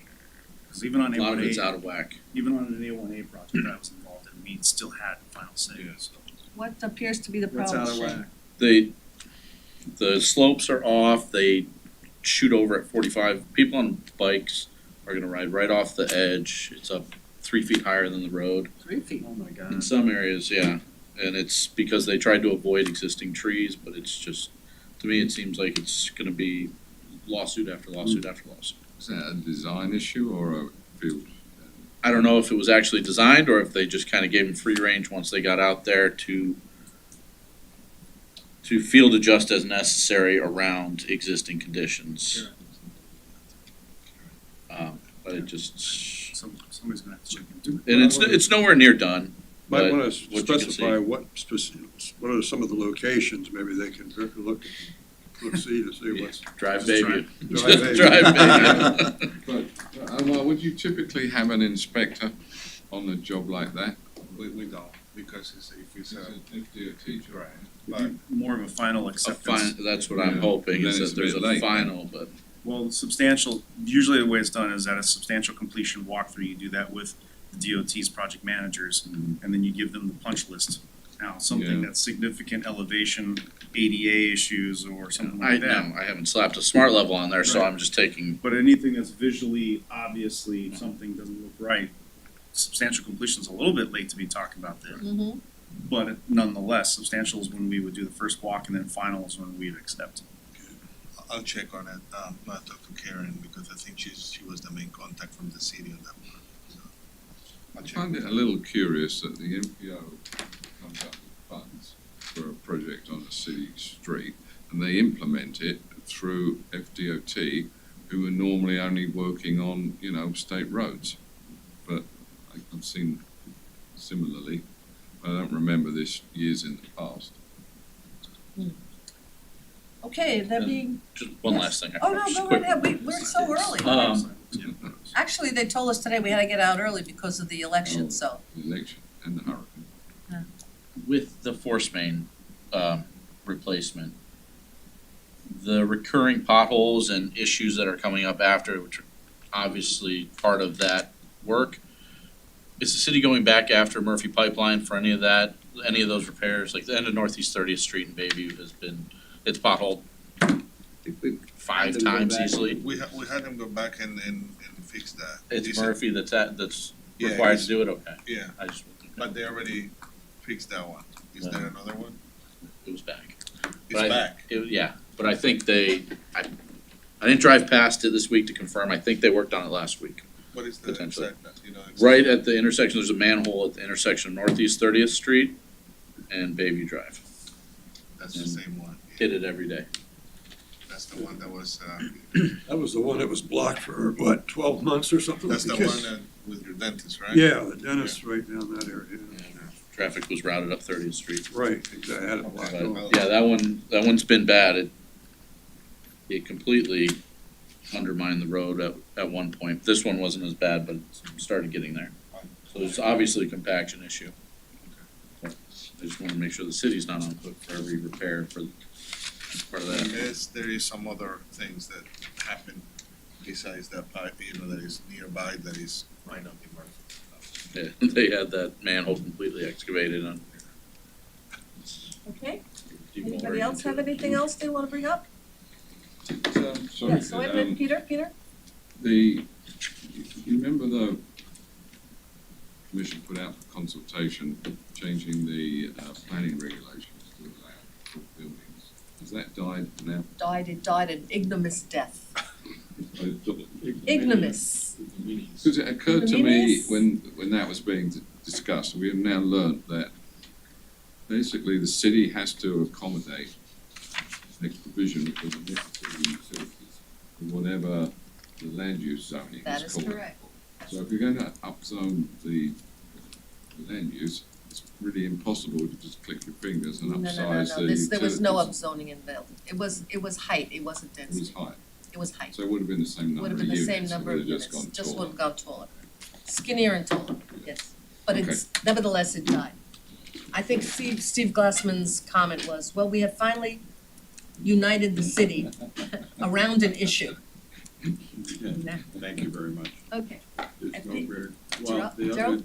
Because even on a lot of it's A1A, out of whack. even on an A1A project I was involved in, we still had final say, so. What appears to be the What's problem, out of Shane? whack? The slopes are off, they shoot over at 45. People on bikes are gonna ride right off the edge, it's up 3 feet higher than the road. 3 feet. Oh my In God. some areas, yeah, and it's because they tried to avoid existing trees, but it's just, to me, it seems like it's gonna be lawsuit after lawsuit after lawsuit. Is that a design issue or a field? I don't know if it was actually designed or if they just kinda gave them free range once they got out there to field adjust as necessary around existing conditions. But it just, Somebody's gonna have to check into it. and it's nowhere near done, Might but wanna what you can specify see. what are some of the locations, maybe they can look, see to see what's. Drive Just baby. Drive baby. Drive baby. But, well, would you typically have an inspector on a job like that? We don't, because if it's a, FDOT job. right. It'd be more of a final A acceptance. that's what I'm Yeah. hoping, is Then it's that there's a bit a late. final, but Well, substantial, usually the way it's done is at a substantial completion walkthrough, you do that with the DOT's project managers, and then you give them the punch list. Now, something Yeah. that's significant elevation, ADA issues or something I like that. know, I haven't slapped a smart level on there, so Right. I'm just taking, But anything that's visually, obviously, something doesn't look right, substantial completion's a little bit late to be talking about there. Mm-hmm. But nonetheless, substantial is when we would do the first walk, and then final is when we'd accept. I'll check on it, I'll talk to Karen, because I think she was the main contact from the city on that part, so. I'll I check. find it a little curious that the MPO comes up with funds for a project on a city street and they implement it through FDOT, who are normally only working on, state roads. But I've seen similarly, I don't remember this years in the past. Okay, there being, Just one Yes. last thing. oh no, Just go quick. right ahead, we're so early. Actually, they told us today we had to get out early because of the election, Oh. so. The election and the hurricane. With the force main replacement, the recurring potholes and issues that are coming up after, which are obviously part of that work, is the city going back after Murphy Pipeline for any of that, any of those repairs? Like the end of Northeast 30th Street in Bayview has been, it's potholed 5 times easily. We had them go back and fix that. It's He said- Murphy that's Yeah, required he's- to do it, okay. Yeah, I just, but they already fixed that one. Is there another one? it was back. It's But I- back. Yeah, but I think I didn't drive past it this week to confirm, I think they worked on it last week. What is the potentially. exact, Right at the intersection, there's a manhole at the intersection of Northeast 30th Street and Bayview Drive. That's the same one. Hit it every day. That's the one that was, That was the one that was blocked for, 12 months or something? that's the Because- one with your dentist, right? Yeah, the dentist right down that area. Traffic was routed up 30th Street. Right, exactly, had it blocked But, off. yeah, that one's been bad. It completely undermined the road at one point. This one wasn't as bad, but it started getting there. So it's obviously a compaction issue. But I just wanna make sure the city's not on hook for every repair for part of that. Unless there is some other things that happen besides that pipe, that is nearby, that is right on the mark. Yeah, they had that manhole completely excavated and Okay, dewatering anybody else into have it. anything else they wanna bring up? Sorry, Yes, wait a minute, Peter? you remember the commission put out for consultation, changing the planning regulations to allow for buildings? Has that died now? It died an ignomous death. Ignomous. Because it occurred to me Ignominious? when that was being discussed, we have now learnt that basically the city has to accommodate the provision for the necessary utilities, for whatever the land use zoning That is is called. correct. So if you're going to upzone the land use, it's really impossible to just click your fingers and upsize the utilities. There was no upzoning involved. It was height, it wasn't It was density. high, It was height. so it would have been the same Would number have of been the units. same number of it would have units, just gone just would taller. have gone taller. Skinnier and taller, yes. But it's, nevertheless, it died. I think Steve Glassman's comment was, well, we have finally united the city around an issue. Nah. Thank you very much. Okay, There's no think- greater. Gerald- Well, the Gerald?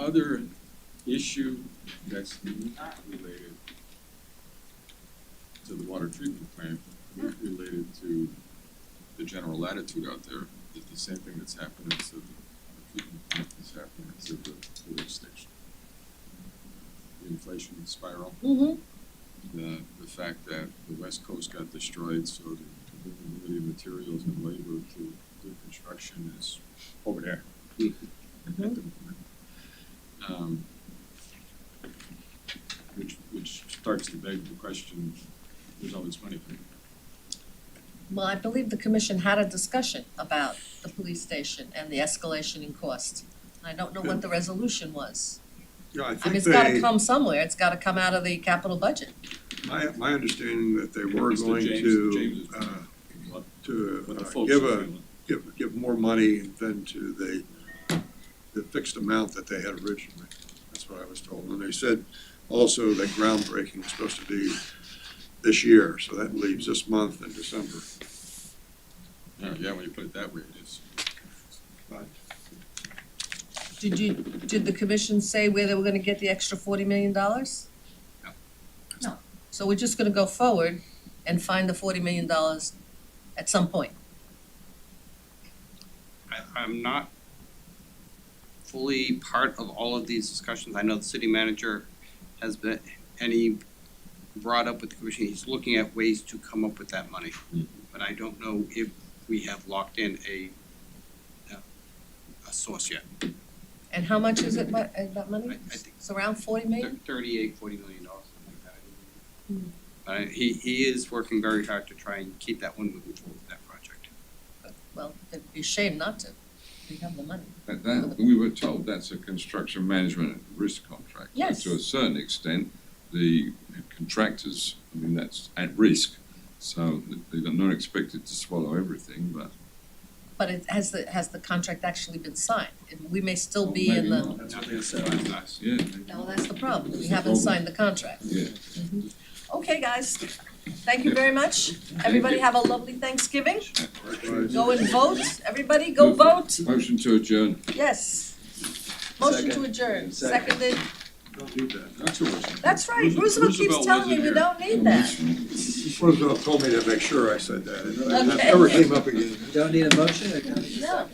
other issue that's not related to the water treatment plant, is related to the general attitude out there, is the same thing that's happening to the treatment plant is happening to the lift station. The inflation spiral, mm-hmm, the fact that the west coast got destroyed, so the availability of materials and labor to do construction is over there. At the moment. Which starts to beg the question, where's all this money coming? well, I believe the commission had a discussion about the police station and the escalation in cost. I don't know what the resolution was. Yeah, I I mean, think it's gotta they, come somewhere, it's gotta come out of the capital budget. my understanding that they were Mr. going James to, is what the to folks give are a, feeling. give more money than to the fixed amount that they had originally. That's what I was told. And they said also that groundbreaking was supposed to be this year, so that leaves this month and December. Yeah, when you put it that way, it is. But Did the commission say where they were gonna get the extra $40 million? No. So we're just gonna go forward and find the $40 million at some point. I'm not fully part of all of these discussions. I know the city manager has been, and he brought up with the commission, he's looking at ways to come up with that money. But I don't know if we have locked in a source yet. And how much is it, that I money? think It's around 40 million? $40 million, something like that. He is working very hard to try and keep that one moving forward with that project. Well, it'd be a shame not to. We have the money. That, we were told that's a construction management risk contract. Yes. To a certain extent, the contractors, I mean, that's at risk, so they're not expected to swallow everything, but. But it, has the contract actually been signed? We may still be maybe in the, not. That's what they said. Yeah, no, that's the problem. We haven't signed the contract. yeah. Okay, guys, thank you very much. Everybody have a lovely Thanksgiving. Go and vote. Everybody go vote. Motion to adjourn. Yes. Motion to adjourn. Seconded. Don't do that. That's all right. That's right. Roosevelt keeps telling me we don't need that. Roosevelt told me to make sure I said that. It Okay. never came up again. You don't need a motion, or? No.